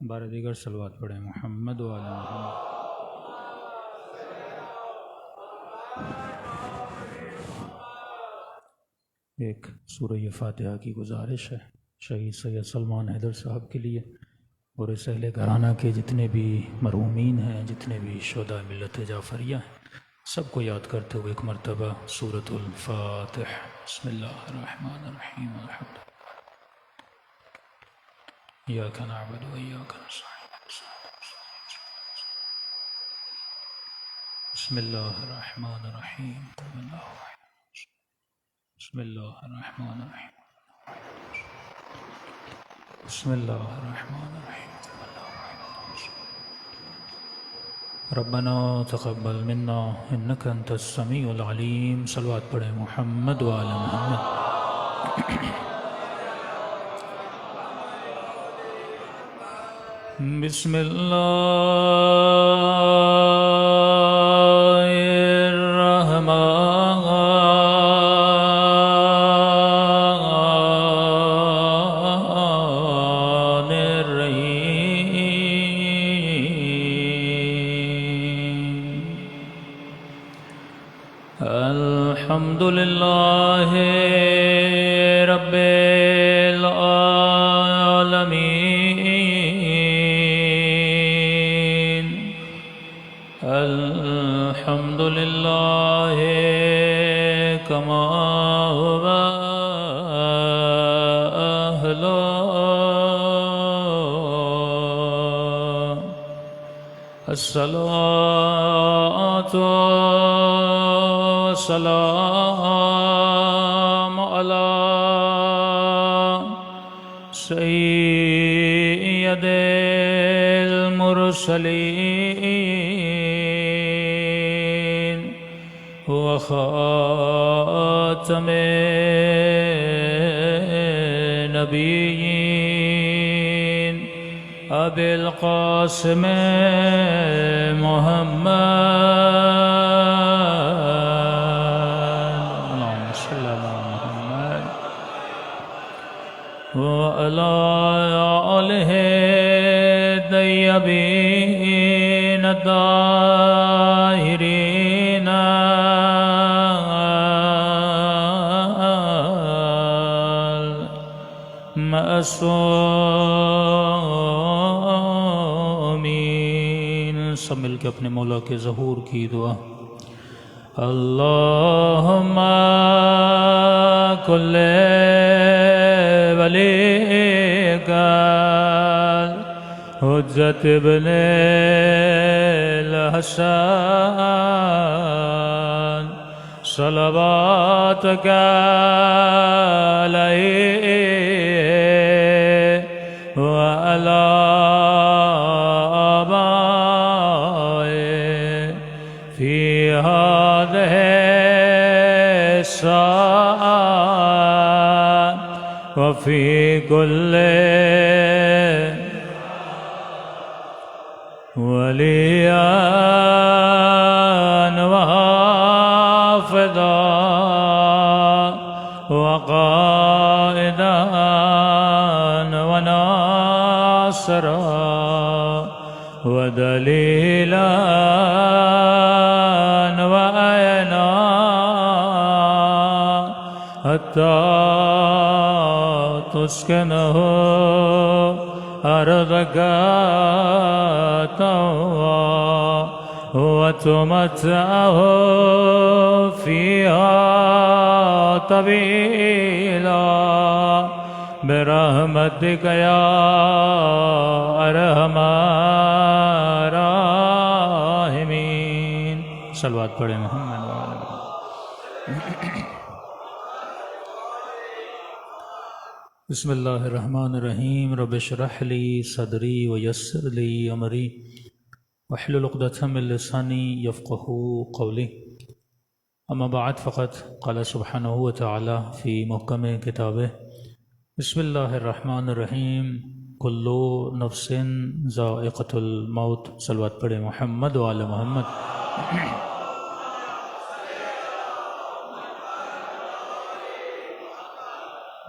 بارہ دیگر صلوات پڑھیں محمد وعلی محمد۔ ایک سورہ فاتحہ کی گزارش ہے شہید سید سلمان حیدر صاحب کے لیے اور اس اہل گھرانہ کے جتنے بھی مرحومین ہیں، جتنے بھی شہداء ملت جعفریہ ہیں، سب کو یاد کرتے ہوئے ایک مرتبہ سورۃ الفاتح۔ بسم اللہ الرحمن الرحیم الحمد ایاک نعبد و ایاک نستعین بسم اللہ الرحمن الرحیم بسم اللہ الرحمن الرحیم بسم اللہ الرحمن الرحیم ربنا تقبل منا انک انت السمیع العلیم۔ صلوات پڑھیں محمد وعلی محمد۔ بسم اللہ الرحمن الرحیم۔ الحمد للہ رب العالمین۔ الحمد للہ کما هو أهله۔ الصلاة والسلام على سيد المرسلين وخاتم النبيين أبي القاسم محمد اللهم صل على محمد وعلى آله الطيبين الطاهرين المعصومين۔ سب مل کے اپنے مولا کے ظہور کی دعا۔ اللہم کل ولیک حجت ابن الحسن صلواتک علیہ وعلی آبائه فی هذه الساعة وفي كل وليا وحافظا وقائدا وناصرا ودليلا وعينا حتى تسكنه أرضك طوعا وتمتعه فيها طويلا برحمتك يا أرحم الراحمين۔ صلوات پڑھیں محمد وعلی محمد۔ بسم اللہ الرحمن الرحیم۔ رب اشرح لی صدری ویسر لی امری واحلل عقدۃ من لسانی یفقهوا قولی۔ اما بعد فقد قال سبحانہ وتعالی فی محکم کتابہ بسم اللہ الرحمن الرحیم کل نفس ذائقۃ الموت۔ صلوات پڑھیں محمد وعلی محمد۔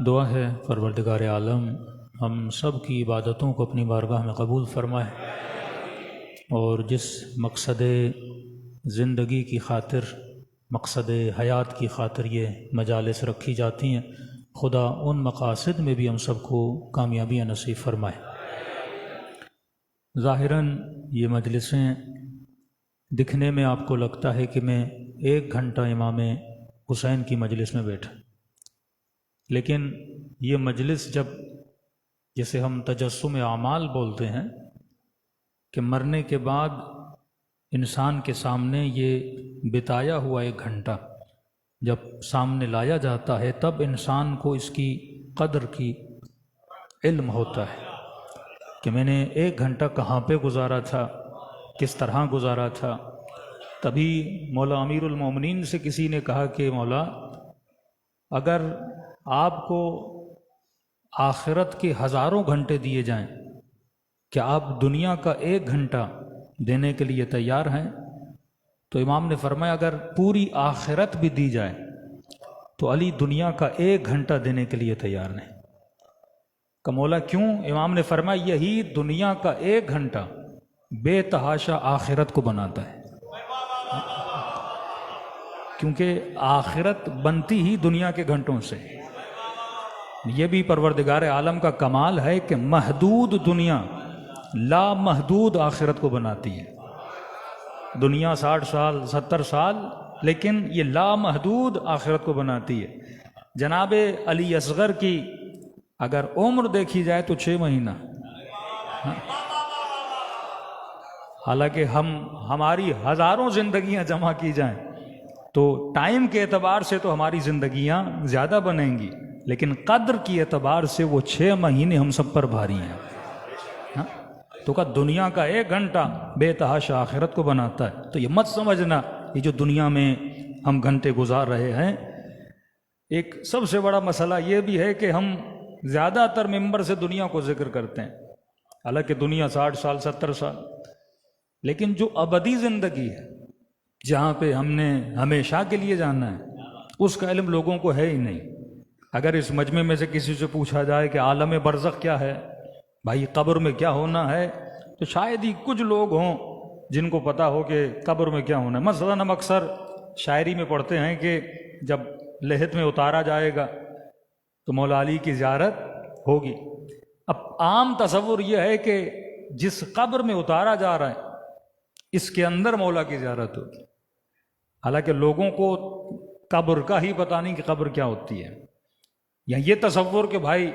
دعا ہے پروردگار عالم ہم سب کی عبادتوں کو اپنی بارگاہ میں قبول فرمائے، اور جس مقصد زندگی کی خاطر، مقصد حیات کی خاطر یہ مجالس رکھی جاتی ہیں، خدا ان مقاصد میں بھی ہم سب کو کامیابیاں نصیب فرمائے۔ ظاہراً یہ مجلسیں دکھنے میں آپ کو لگتا ہے کہ میں 1 گھنٹہ امام حسین کی مجلس میں بیٹھا، لیکن یہ مجلس جسے ہم تجسم اعمال بولتے ہیں کہ مرنے کے بعد انسان کے سامنے یہ بتایا ہوا 1 گھنٹہ جب سامنے لایا جاتا ہے، تب انسان کو اس کی قدر کی علم ہوتا ہے کہ میں نے 1 گھنٹہ کہاں پہ گزارا تھا، کس طرح گزارا تھا۔ تبھی مولا امیر المومنین سے کسی نے کہا کہ مولا، اگر آپ کو آخرت کے ہزاروں گھنٹے دیے جائیں، کیا آپ دنیا کا 1 گھنٹہ دینے کے لیے تیار ہیں؟ تو امام نے فرمایا اگر پوری آخرت بھی دی جائے تو علی دنیا کا 1 گھنٹہ دینے کے لیے تیار نہیں۔ کہ مولا کیوں؟ امام نے فرمایا یہی دنیا کا 1 گھنٹہ بے تحاشا آخرت کو بناتا ہے، کیونکہ آخرت بنتی ہی دنیا کے گھنٹوں سے۔ یہ بھی پروردگار عالم کا کمال ہے کہ محدود دنیا لا محدود آخرت کو بناتی ہے۔ دنیا 60 سال 70 سال، لیکن یہ لا محدود آخرت کو بناتی ہے۔ جناب علی اصغر کی اگر عمر دیکھی جائے تو 6 مہینہ، حالانکہ ہماری ہزاروں زندگیاں جمع کی جائیں تو ٹائم کے اعتبار سے تو ہماری زندگیاں زیادہ بنیں گی، لیکن قدر کی اعتبار سے وہ 6 مہینے ہم سب پر بھاری ہیں۔ تو کہ دنیا کا 1 گھنٹہ بے تحاشا آخرت کو بناتا ہے۔ تو یہ مت سمجھنا یہ جو دنیا میں ہم گھنٹے گزار رہے ہیں، ایک سب سے بڑا مسئلہ یہ بھی ہے کہ ہم زیادہ تر ممبر سے دنیا کو ذکر کرتے ہیں، حالانکہ دنیا 60 سال 70 سال، لیکن جو ابدی زندگی ہے جہاں پہ ہم نے ہمیشہ کے لیے جانا ہے، اس کا علم لوگوں کو ہے ہی نہیں۔ اگر اس مجمع میں سے کسی سے پوچھا جائے کہ عالم برزخ کیا ہے، بھائی قبر میں کیا ہونا ہے، تو شاید ہی کچھ لوگ ہوں جن کو پتا ہو کہ قبر میں کیا ہونا ہے۔ مثلاً ہم اکثر شاعری میں پڑھتے ہیں کہ جب لحد میں اتارا جائے گا تو مولا علی کی زیارت ہوگی۔ اب عام تصور یہ ہے کہ جس قبر میں اتارا جا رہا ہے اس کے اندر مولا کی زیارت ہوگی، حالانکہ لوگوں کو قبر کا ہی پتہ نہیں کہ قبر کیا ہوتی ہے، یا یہ تصور کہ بھائی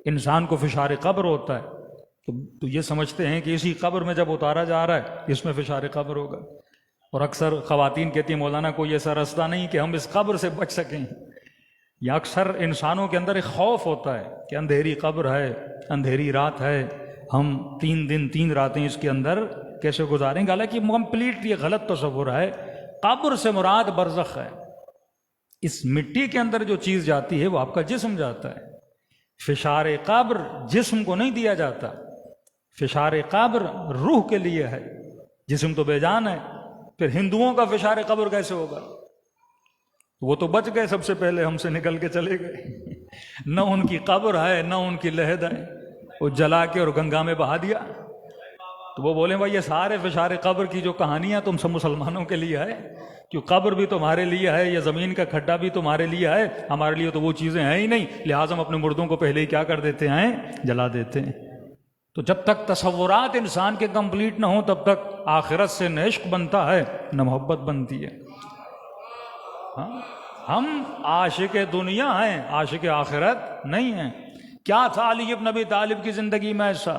انسان کو فشار قبر ہوتا ہے تو یہ سمجھتے ہیں کہ اسی قبر میں جب اتارا جا رہا ہے اس میں فشار قبر ہوگا۔ اور اکثر خواتین کہتی ہیں مولانا کوئی ایسا رستہ نہیں کہ ہم اس قبر سے بچ سکیں، یا اکثر انسانوں کے اندر ایک خوف ہوتا ہے کہ اندھیری قبر ہے، اندھیری رات ہے، ہم 3 دن 3 راتیں اس کے اندر کیسے گزاریں گے؟ حالانکہ کمپلیٹ یہ غلط تصور ہے۔ قبر سے مراد برزخ ہے، اس مٹی کے اندر جو چیز جاتی ہے وہ آپ کا جسم جاتا ہے۔ فشار قبر جسم کو نہیں دیا جاتا، فشار قبر روح کے لیے ہے، جسم تو بے جان ہے۔ پھر ہندوؤں کا فشار قبر کیسے ہوگا؟ وہ تو بچ گئے، سب سے پہلے ہم سے نکل کے چلے گئے، نہ ان کی قبر ہے نہ ان کی لحد ہے، وہ جلا کے اور گنگا میں بہا دیا۔ تو وہ بولیں بھائی یہ سارے فشار قبر کی جو کہانیاں تم سب مسلمانوں کے لیے ہے، کیوں قبر بھی تمہارے لیے ہے، یہ زمین کا کھڈا بھی تمہارے لیے ہے، ہمارے لیے تو وہ چیزیں ہیں ہی نہیں، لہٰذا ہم اپنے مردوں کو پہلے ہی کیا کر دیتے ہیں؟ جلا دیتے ہیں۔ تو جب تک تصورات انسان کے کمپلیٹ نہ ہوں تب تک آخرت سے نہ عشق بنتا ہے نہ محبت بنتی ہے۔ ہم عاشق دنیا ہیں، عاشق آخرت نہیں ہیں۔ کیا تھا علی بن ابی طالب کی زندگی میں ایسا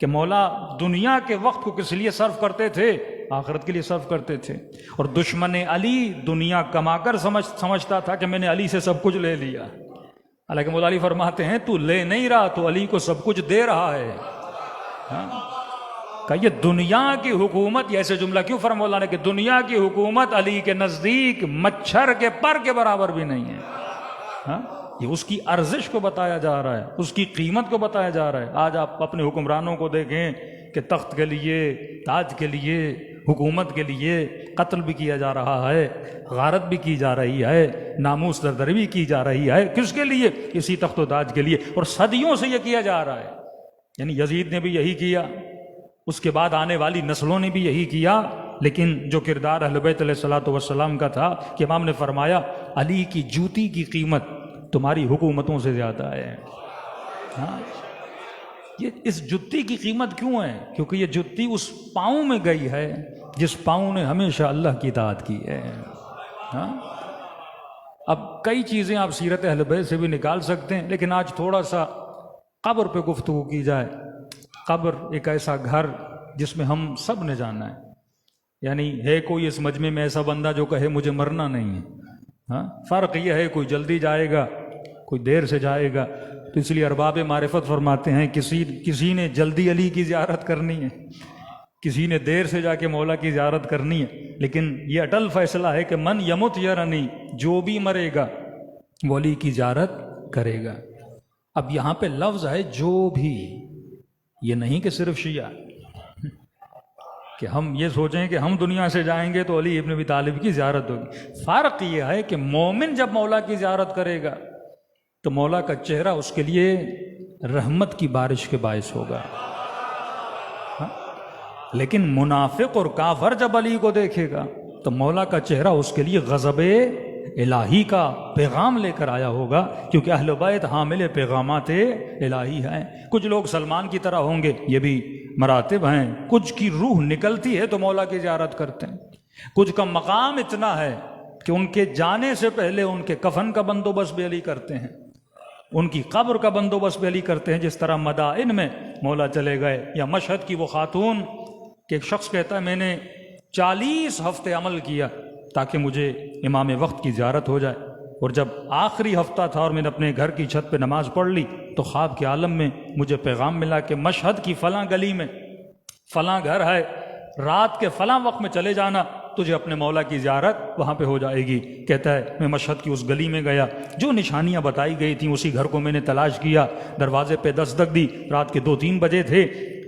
کہ مولا دنیا کے وقت کو کس لیے صرف کرتے تھے؟ آخرت کے لیے صرف کرتے تھے۔ اور دشمن علی دنیا کما کر سمجھتا تھا کہ میں نے علی سے سب کچھ لے لیا، حالانکہ مولا علی فرماتے ہیں تو لے نہیں رہا، تو علی کو سب کچھ دے رہا ہے۔ کہ یہ دنیا کی حکومت، یہ ایسے جملہ کیوں فرمایا مولا نے کہ دنیا کی حکومت علی کے نزدیک مچھر کے پر کے برابر بھی نہیں ہے۔ یہ اس کی ارزش کو بتایا جا رہا ہے، اس کی قیمت کو بتایا جا رہا ہے۔ آج آپ اپنے حکمرانوں کو دیکھیں کہ تخت کے لیے، تاج کے لیے، حکومت کے لیے قتل بھی کیا جا رہا ہے، غارت بھی کی جا رہی ہے، ناموس دردری بھی کی جا رہی ہے، کس کے لیے؟ اسی تخت و تاج کے لیے، اور صدیوں سے یہ کیا جا رہا ہے۔ یعنی یزید نے بھی یہی کیا، اس کے بعد آنے والی نسلوں نے بھی یہی کیا، لیکن جو کردار اہل بیت علیہ الصلوۃ والسلام کا تھا کہ امام نے فرمایا علی کی جوتی کی قیمت تمہاری حکومتوں سے زیادہ ہے۔ ہاں، یہ اس جتی کی قیمت کیوں ہے؟ کیونکہ یہ جتی اس پاؤں میں گئی ہے جس پاؤں نے ہمیشہ اللہ کی اطاعت کی ہے۔ ہاں، اب کئی چیزیں آپ سیرت اہل بیت سے بھی نکال سکتے ہیں، لیکن آج تھوڑا سا قبر پہ گفتگو کی جائے۔ قبر ایک ایسا گھر جس میں ہم سب نے جانا ہے، یعنی ہے کوئی اس مجمع میں ایسا بندہ جو کہے مجھے مرنا نہیں ہے؟ ہاں، فرق یہ ہے کوئی جلدی جائے گا، کوئی دیر سے جائے گا۔ تو اس لیے ارباب معرفت فرماتے ہیں کسی نے جلدی علی کی زیارت کرنی ہے، کسی نے دیر سے جا کے مولا کی زیارت کرنی ہے، لیکن یہ اٹل فیصلہ ہے کہ من یمت یرنی، جو بھی مرے گا وہ علی کی زیارت کرے گا۔ اب یہاں پہ لفظ ہے جو بھی، یہ نہیں کہ صرف شیعہ، کہ ہم یہ سوچیں کہ ہم دنیا سے جائیں گے تو علی ابن ابی طالب کی زیارت ہوگی۔ فرق یہ ہے کہ مومن جب مولا کی زیارت کرے گا تو مولا کا چہرہ اس کے لیے رحمت کی بارش کے باعث ہوگا، لیکن منافق اور کافر جب علی کو دیکھے گا تو مولا کا چہرہ اس کے لیے غضب الہی کا پیغام لے کر آیا ہوگا، کیونکہ اہل بیت حامل پیغامات الہی ہیں۔ کچھ لوگ سلمان کی طرح ہوں گے، یہ بھی مراتب ہیں، کچھ کی روح نکلتی ہے تو مولا کی زیارت کرتے ہیں، کچھ کا مقام اتنا ہے کہ ان کے جانے سے پہلے ان کے کفن کا بندوبست بھی علی کرتے ہیں، ان کی قبر کا بندوبست بھی علی کرتے ہیں، جس طرح مدائن میں مولا چلے گئے۔ یا مشہد کی وہ خاتون کہ ایک شخص کہتا ہے میں نے 40 ہفتے عمل کیا تاکہ مجھے امام وقت کی زیارت ہو جائے، اور جب آخری ہفتہ تھا اور میں نے اپنے گھر کی چھت پہ نماز پڑھ لی تو خواب کے عالم میں مجھے پیغام ملا کہ مشہد کی فلاں گلی میں فلاں گھر ہے، رات کے فلاں وقت میں چلے جانا، تجھے اپنے مولا کی زیارت وہاں پہ ہو جائے گی۔ کہتا ہے میں مشہد کی اس گلی میں گیا، جو نشانیاں بتائی گئی تھیں اسی گھر کو میں نے تلاش کیا، دروازے پہ دستک دی، رات کے 2-3 بجے تھے،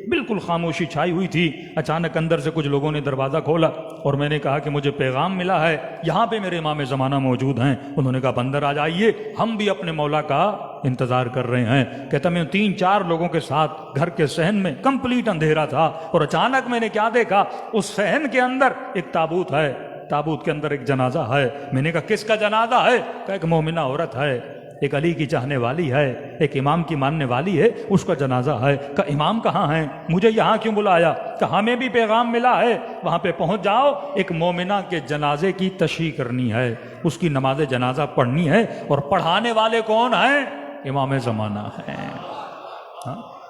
بالکل خاموشی چھائی ہوئی تھی۔ اچانک اندر سے کچھ لوگوں نے دروازہ کھولا اور میں نے کہا کہ مجھے پیغام ملا ہے، یہاں پہ میرے امام زمانہ موجود ہیں۔ انہوں نے کہا بندر آ جائیے، ہم بھی اپنے مولا کا انتظار کر رہے ہیں۔ کہتا میں 3-4 لوگوں کے ساتھ گھر کے صحن میں کمپلیٹ اندھیرا تھا، اور اچانک میں نے کیا دیکھا، اس صحن کے اندر ایک تابوت ہے، تابوت کے اندر ایک جنازہ ہے۔ میں نے کہا کس کا جنازہ ہے؟ کہا ایک مومنہ عورت ہے، ایک علی کی چاہنے والی ہے، ایک امام کی ماننے والی ہے، اس کا جنازہ ہے۔ کہا امام کہاں ہیں؟ مجھے یہاں کیوں بلایا؟ کہا ہمیں بھی پیغام ملا ہے، وہاں پہ پہنچ جاؤ، ایک مومنہ کے جنازے کی تشییع کرنی ہے، اس کی نماز جنازہ پڑھنی ہے، اور پڑھانے والے کون ہیں؟ امام زمانہ ہیں۔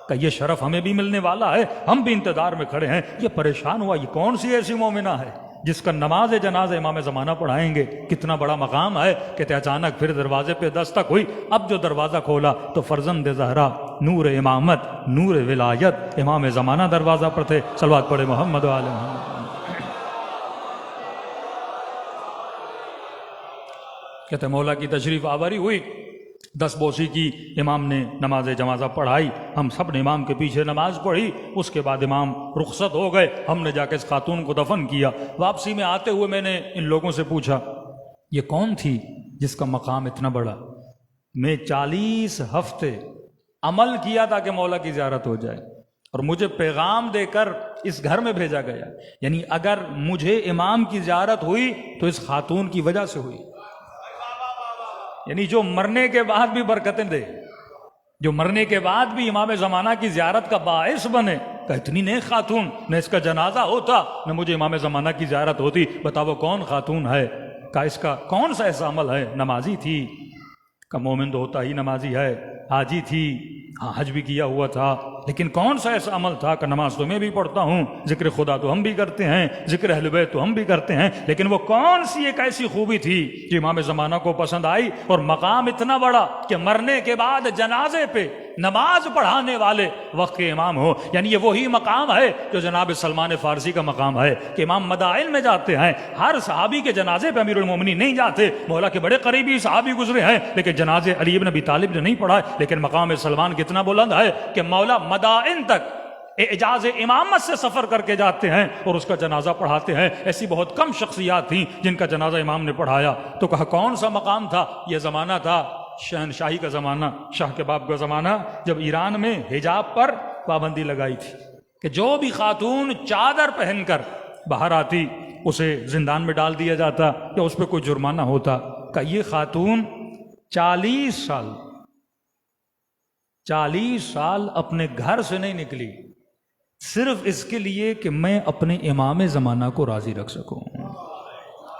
کہ یہ شرف ہمیں بھی ملنے والا ہے، ہم بھی انتظار میں کھڑے ہیں۔ یہ پریشان ہوا، یہ کون سی ایسی مومنہ ہے جس کا نماز جنازہ امام زمانہ پڑھائیں گے؟ کتنا بڑا مقام ہے۔ کہتے اچانک پھر دروازے پہ دستک ہوئی، اب جو دروازہ کھولا تو فرزند زہرا، نور امامت، نور ولایت، امام زمانہ دروازہ پر تھے۔ صلوات پڑھے محمد و آل محمد۔ کہتے مولا کی تشریف آوری ہوئی، 10 بوسی کی امام نے نماز جنازہ پڑھائی، ہم سب نے امام کے پیچھے نماز پڑھی، اس کے بعد امام رخصت ہو گئے، ہم نے جا کے اس خاتون کو دفن کیا۔ واپسی میں آتے ہوئے میں نے ان لوگوں سے پوچھا یہ کون تھی جس کا مقام اتنا بڑا؟ میں 40 ہفتے عمل کیا تھا کہ مولا کی زیارت ہو جائے، اور مجھے پیغام دے کر اس گھر میں بھیجا گیا۔ یعنی اگر مجھے امام کی زیارت ہوئی تو اس خاتون کی وجہ سے ہوئی، یعنی جو مرنے کے بعد بھی برکتیں دے، جو مرنے کے بعد بھی امام زمانہ کی زیارت کا باعث بنے۔ کہ اتنی نیک خاتون، نہ اس کا جنازہ ہوتا نہ مجھے امام زمانہ کی زیارت ہوتی۔ بتاؤ کون خاتون ہے؟ کہ اس کا کون سا ایسا عمل ہے؟ نمازی تھی، کہ مومن تو ہوتا ہی نمازی ہے، حاجی تھی، ہاں حج بھی کیا ہوا تھا، لیکن کون سا ایسا عمل تھا کہ نماز تو میں بھی پڑھتا ہوں، ذکر خدا تو ہم بھی کرتے ہیں، ذکر اہل بیت تو ہم بھی کرتے ہیں، لیکن وہ کون سی ایک ایسی خوبی تھی جو امام زمانہ کو پسند آئی، اور مقام اتنا بڑا کہ مرنے کے بعد جنازے پہ نماز پڑھانے والے وقت کے امام ہو۔ یعنی یہ وہی مقام ہے جو جناب سلمان فارسی کا مقام ہے کہ امام مدائن میں جاتے ہیں، ہر صحابی کے جنازے پہ امیر المومنین نہیں جاتے، مولا کے بڑے قریبی صحابی گزرے ہیں لیکن جنازے علی ابن ابی طالب نے نہیں پڑھا، لیکن مقام سلمان کتنا بلند ہے کہ مولا مدائن تک اعجاز امامت سے سفر کر کے جاتے ہیں اور اس کا جنازہ پڑھاتے ہیں. ایسی بہت کم شخصیات تھیں جن کا جنازہ امام نے پڑھایا. تو کہا کون سا مقام تھا؟ یہ زمانہ تھا شہنشاہی کا زمانہ، شاہ کے باپ کا زمانہ، جب ایران میں حجاب پر پابندی لگائی تھی کہ جو بھی خاتون چادر پہن کر باہر آتی اسے زندان میں ڈال دیا جاتا یا اس پہ کوئی جرمانہ ہوتا. کہ یہ خاتون 40 سال اپنے گھر سے نہیں نکلی، صرف اس کے لیے کہ میں اپنے امام زمانہ کو راضی رکھ سکوں.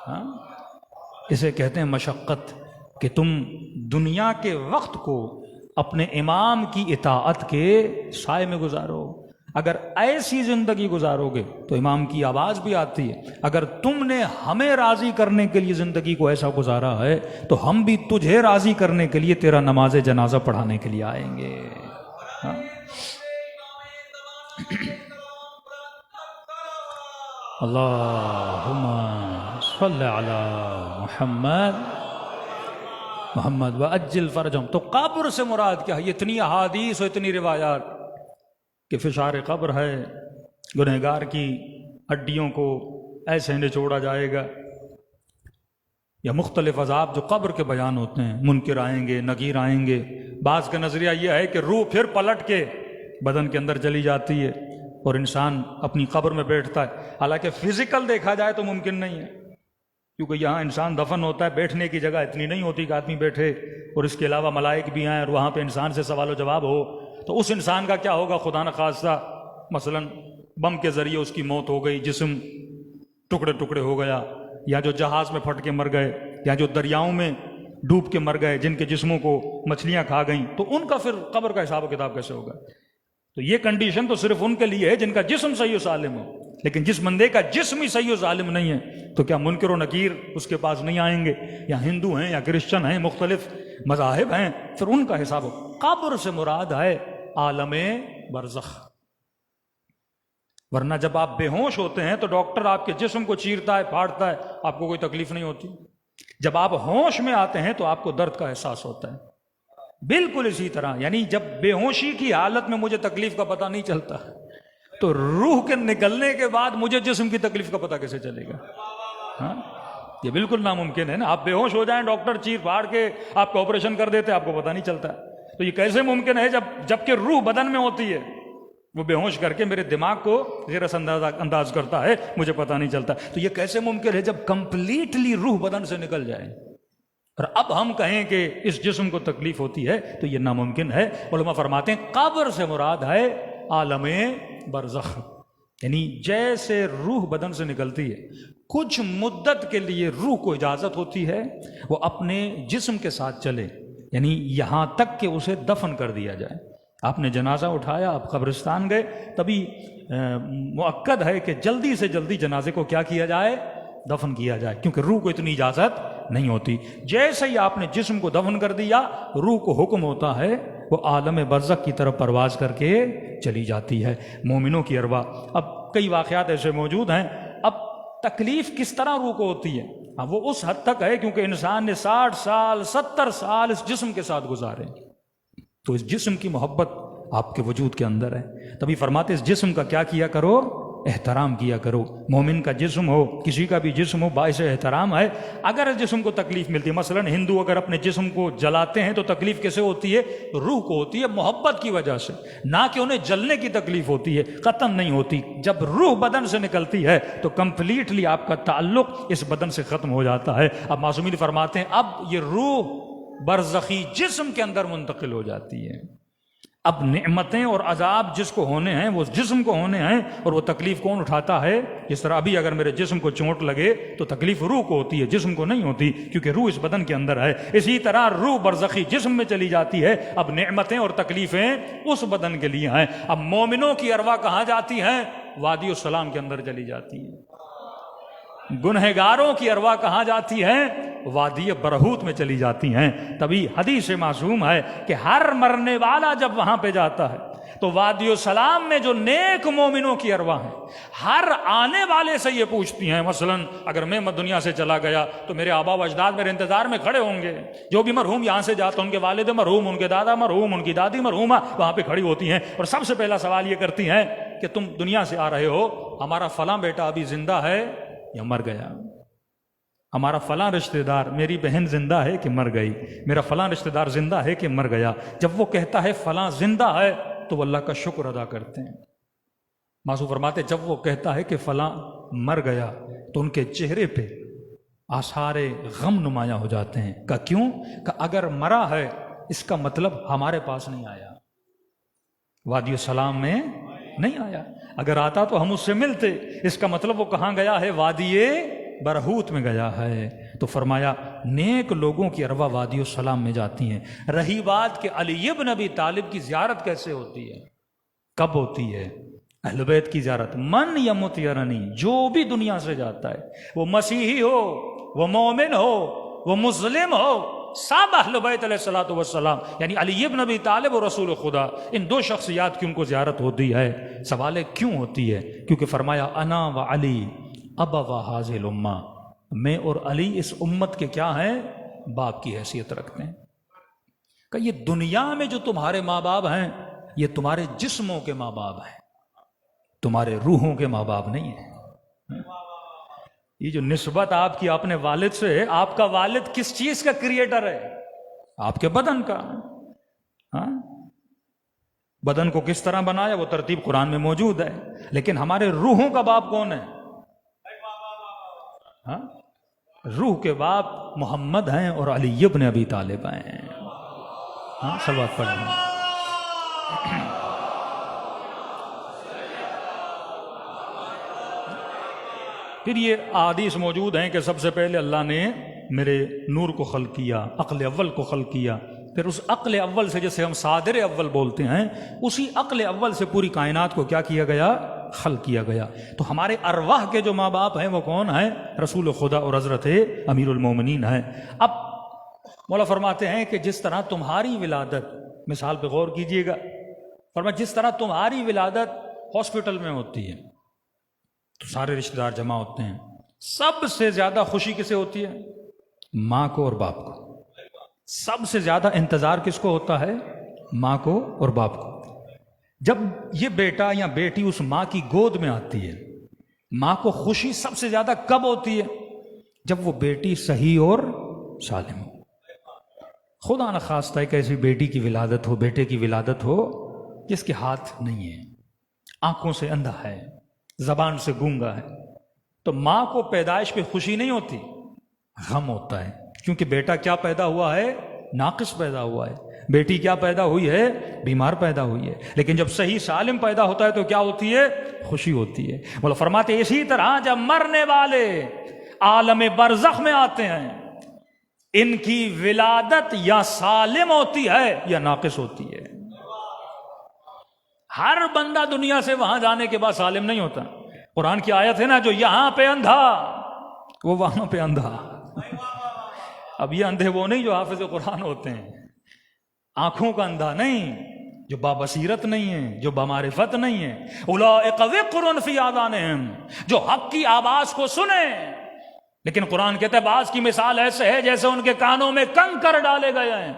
ہاں، اسے کہتے ہیں مشقت، کہ تم دنیا کے وقت کو اپنے امام کی اطاعت کے سائے میں گزارو. اگر ایسی زندگی گزارو گے تو امام کی آواز بھی آتی ہے. اگر تم نے ہمیں راضی کرنے کے لیے زندگی کو ایسا گزارا ہے تو ہم بھی تجھے راضی کرنے کے لیے تیرا نماز جنازہ پڑھانے کے لیے آئیں گے. ہاں؟ اللہم صلی علی محمد وعجل فرجہم. تو قبر سے مراد کیا ہے؟ یہ اتنی احادیث اور اتنی روایات کہ فشار قبر ہے، گنہگار کی ہڈیوں کو ایسے نچوڑا جائے گا، یا مختلف عذاب جو قبر کے بیان ہوتے ہیں. منکر آئیں گے، نکیر آئیں گے. بعض کا نظریہ یہ ہے کہ روح پھر پلٹ کے بدن کے اندر چلی جاتی ہے اور انسان اپنی قبر میں بیٹھتا ہے. حالانکہ فزیکل دیکھا جائے تو ممکن نہیں ہے، کیونکہ یہاں انسان دفن ہوتا ہے، بیٹھنے کی جگہ اتنی نہیں ہوتی کہ آدمی بیٹھے، اور اس کے علاوہ ملائک بھی آئیں اور وہاں پہ انسان سے سوال و جواب ہو. تو اس انسان کا کیا ہوگا خدا نخواستہ؟ مثلا بم کے ذریعے اس کی موت ہو گئی، جسم ٹکڑے ٹکڑے ہو گیا، یا جو جہاز میں پھٹ کے مر گئے، یا جو دریاؤں میں ڈوب کے مر گئے، جن کے جسموں کو مچھلیاں کھا گئیں، تو ان کا پھر قبر کا حساب و کتاب کیسے ہوگا؟ تو یہ کنڈیشن تو صرف ان کے لیے ہے جن کا جسم صحیح و سالم ہو. لیکن جس بندے کا جسم ہی صحیح و سالم نہیں ہے تو کیا منکر و نکیر اس کے پاس نہیں آئیں گے؟ یا ہندو ہیں یا کرسچن ہیں، مختلف مذاہب ہیں، پھر ان کا حساب ہو. قبر سے مراد ہے عالم برزخ. ورنہ جب آپ بے ہوش ہوتے ہیں تو ڈاکٹر آپ کے جسم کو چیرتا ہے، پھاڑتا ہے، آپ کو کوئی تکلیف نہیں ہوتی. جب آپ ہوش میں آتے ہیں تو آپ کو درد کا احساس ہوتا ہے. بالکل اسی طرح، یعنی جب بے ہوشی کی حالت میں مجھے تکلیف کا پتہ نہیں چلتا تو روح کے نکلنے کے بعد مجھے جسم کی تکلیف کا پتہ کیسے چلے گا؟ ہاں، یہ بالکل ناممکن ہے نا. آپ بے ہوش ہو جائیں، ڈاکٹر چیر پھاڑ کے آپ کا آپریشن کر دیتے، آپ کو پتہ نہیں چلتا. تو یہ کیسے ممکن ہے جب کہ روح بدن میں ہوتی ہے؟ وہ بے ہوش کر کے میرے دماغ کو زیر انداز کرتا ہے، مجھے پتہ نہیں چلتا. تو یہ کیسے ممکن ہے جب کمپلیٹلی روح بدن سے نکل جائے؟ اور اب ہم کہیں کہ اس جسم کو تکلیف ہوتی ہے تو یہ ناممکن ہے. علماء فرماتے ہیں قبر سے مراد ہے عالم برزخ. یعنی جیسے روح بدن سے نکلتی ہے، کچھ مدت کے لیے روح کو اجازت ہوتی ہے وہ اپنے جسم کے ساتھ چلے، یعنی یہاں تک کہ اسے دفن کر دیا جائے. آپ نے جنازہ اٹھایا، آپ قبرستان گئے، تبھی مؤکد ہے کہ جلدی سے جلدی جنازے کو کیا کیا جائے؟ دفن کیا جائے، کیونکہ روح کو اتنی اجازت نہیں ہوتی. جیسے ہی آپ نے جسم کو دفن کر دیا، روح کو حکم ہوتا ہے وہ عالم برزخ کی طرف پرواز کر کے چلی جاتی ہے. مومنوں کی ارواح، اب کئی واقعات ایسے موجود ہیں. اب تکلیف کس طرح روح کو ہوتی ہے؟ وہ اس حد تک ہے کیونکہ انسان نے 60 سال 70 سال اس جسم کے ساتھ گزارے، تو اس جسم کی محبت آپ کے وجود کے اندر ہے. تبھی فرماتے اس جسم کا کیا کیا کرو؟ احترام کیا کرو. مومن کا جسم ہو، کسی کا بھی جسم ہو، باعث احترام ہے. اگر اس جسم کو تکلیف ملتی ہے، مثلا ہندو اگر اپنے جسم کو جلاتے ہیں تو تکلیف کیسے ہوتی ہے؟ روح کو ہوتی ہے، محبت کی وجہ سے، نہ کہ انہیں جلنے کی تکلیف ہوتی ہے، قطعاً نہیں ہوتی. جب روح بدن سے نکلتی ہے تو کمپلیٹلی آپ کا تعلق اس بدن سے ختم ہو جاتا ہے. اب معصومین فرماتے ہیں اب یہ روح برزخی جسم کے اندر منتقل ہو جاتی ہے. اب نعمتیں اور عذاب جس کو ہونے ہیں وہ جسم کو ہونے ہیں، اور وہ تکلیف کون اٹھاتا ہے؟ جس طرح ابھی اگر میرے جسم کو چوٹ لگے تو تکلیف روح کو ہوتی ہے، جسم کو نہیں ہوتی، کیونکہ روح اس بدن کے اندر ہے. اسی طرح روح برزخی جسم میں چلی جاتی ہے. اب نعمتیں اور تکلیفیں اس بدن کے لیے ہیں. اب مومنوں کی ارواح کہاں جاتی ہیں؟ وادی السلام کے اندر چلی جاتی ہیں. گنہگاروں کی ارواح کہاں جاتی ہیں؟ وادی برہوت میں چلی جاتی ہیں. تبھی حدیث معصوم ہے کہ ہر مرنے والا جب وہاں پہ جاتا ہے تو وادی السلام میں جو نیک مومنوں کی ارواح ہیں ہر آنے والے سے یہ پوچھتی ہیں. مثلا اگر میں دنیا سے چلا گیا تو میرے آبا و اجداد میرے انتظار میں کھڑے ہوں گے. جو بھی مرحوم یہاں سے جاتا ان کے والد مرحوم، ان کے دادا مرحوم، ان کی دادی مرحومہ وہاں پہ کھڑی ہوتی ہیں اور سب سے پہلا سوال یہ کرتی ہیں کہ تم دنیا سے آ رہے ہو، ہمارا فلاں بیٹا ابھی زندہ ہے یا مر گیا، ہمارا فلاں رشتہ دار، میری بہن زندہ ہے کہ مر گئی، میرا فلاں رشتہ دار زندہ ہے کہ مر گیا۔ جب وہ کہتا ہے فلاں زندہ ہے تو وہ اللہ کا شکر ادا کرتے ہیں۔ معصوم فرماتے جب وہ کہتا ہے کہ فلاں مر گیا تو ان کے چہرے پہ آثار غم نمایاں ہو جاتے ہیں۔ کہ کیوں؟ کہ اگر مرا ہے اس کا مطلب ہمارے پاس نہیں آیا، وادی السلام میں نہیں آیا، اگر آتا تو ہم اس سے ملتے، اس کا مطلب وہ کہاں گیا ہے؟ وادی برہوت میں گیا ہے۔ تو فرمایا نیک لوگوں کی ارواح وادی السلام میں جاتی ہیں۔ رہی بات کہ علی بن ابی طالب کی زیارت کیسے ہوتی ہے، کب ہوتی ہے؟ اہل بیت کی زیارت، من یمت یرنی، جو بھی دنیا سے جاتا ہے، وہ مسیحی ہو، وہ مومن ہو، وہ مسلم ہو، سب اہل بیت علیہ الصلوۃ والسلام یعنی علی بن ابی طالب اور رسول خدا، ان دو شخصیات کی ان کو زیارت ہوتی ہے۔ سوال ہے کیوں ہوتی ہے؟ کیونکہ فرمایا انا و علی ابوا ھذہ الامہ، میں اور علی اس امت کے کیا ہیں؟ باپ کی حیثیت رکھتے ہیں۔ کہ یہ دنیا میں جو تمہارے ماں باپ ہیں یہ تمہارے جسموں کے ماں باپ ہیں، تمہارے روحوں کے ماں باپ نہیں ہیں۔ یہ جو نسبت آپ کی اپنے والد سے ہے، آپ کا والد کس چیز کا کریٹر ہے؟ آپ کے بدن کا۔ ہاں، بدن کو کس طرح بنایا وہ ترتیب قرآن میں موجود ہے، لیکن ہمارے روحوں کا باپ کون ہے؟ ہاں، روح کے باپ محمد ہیں اور علی بن ابی طالب ہیں۔ ہاں، صلوات پڑھیں۔ پھر یہ احادیث موجود ہیں کہ سب سے پہلے اللہ نے میرے نور کو خلق کیا، عقل اول کو خلق کیا، پھر اس عقل اول سے جسے ہم صادر اول بولتے ہیں، اسی عقل اول سے پوری کائنات کو کیا کیا گیا؟ خلق کیا گیا۔ تو ہمارے ارواح کے جو ماں باپ ہیں وہ کون ہیں؟ رسول خدا اور حضرت امیر المومنین ہیں۔ اب مولا فرماتے ہیں کہ جس طرح تمہاری ولادت، مثال پہ غور کیجئے گا، فرمایا جس طرح تمہاری ولادت ہاسپٹل میں ہوتی ہے تو سارے رشتہ دار جمع ہوتے ہیں، سب سے زیادہ خوشی کسے ہوتی ہے؟ ماں کو اور باپ کو۔ سب سے زیادہ انتظار کس کو ہوتا ہے؟ ماں کو اور باپ کو۔ جب یہ بیٹا یا بیٹی اس ماں کی گود میں آتی ہے، ماں کو خوشی سب سے زیادہ کب ہوتی ہے؟ جب وہ بیٹی صحیح اور سالم ہو۔ خدا نخواستہ ایک ایسی بیٹی کی ولادت ہو، بیٹے کی ولادت ہو جس کے ہاتھ نہیں ہے، آنکھوں سے اندھا ہے، زبان سے گونگا ہے، تو ماں کو پیدائش پہ خوشی نہیں ہوتی، غم ہوتا ہے، کیونکہ بیٹا کیا پیدا ہوا ہے؟ ناقص پیدا ہوا ہے، بیٹی کیا پیدا ہوئی ہے؟ بیمار پیدا ہوئی ہے۔ لیکن جب صحیح سالم پیدا ہوتا ہے تو کیا ہوتی ہے؟ خوشی ہوتی ہے۔ مولا فرماتے اسی طرح جب مرنے والے عالم برزخ میں آتے ہیں، ان کی ولادت یا سالم ہوتی ہے یا ناقص ہوتی ہے۔ ہر بندہ دنیا سے وہاں جانے کے بعد سالم نہیں ہوتا۔ قرآن کی آیت ہے نا، جو یہاں پہ اندھا وہ وہاں پہ اندھا۔ اب یہ اندھے وہ نہیں جو حافظ قرآن ہوتے ہیں، آنکھوں کا اندھا نہیں، جو بابصیرت نہیں ہے، جو بمعرفت نہیں ہے۔ اولئک وقر فی آذانہم، جو حق کی آواز کو سنیں، لیکن قرآن کہتا ہے بعض کی مثال ایسے ہے جیسے ان کے کانوں میں کنکر ڈالے گئے ہیں،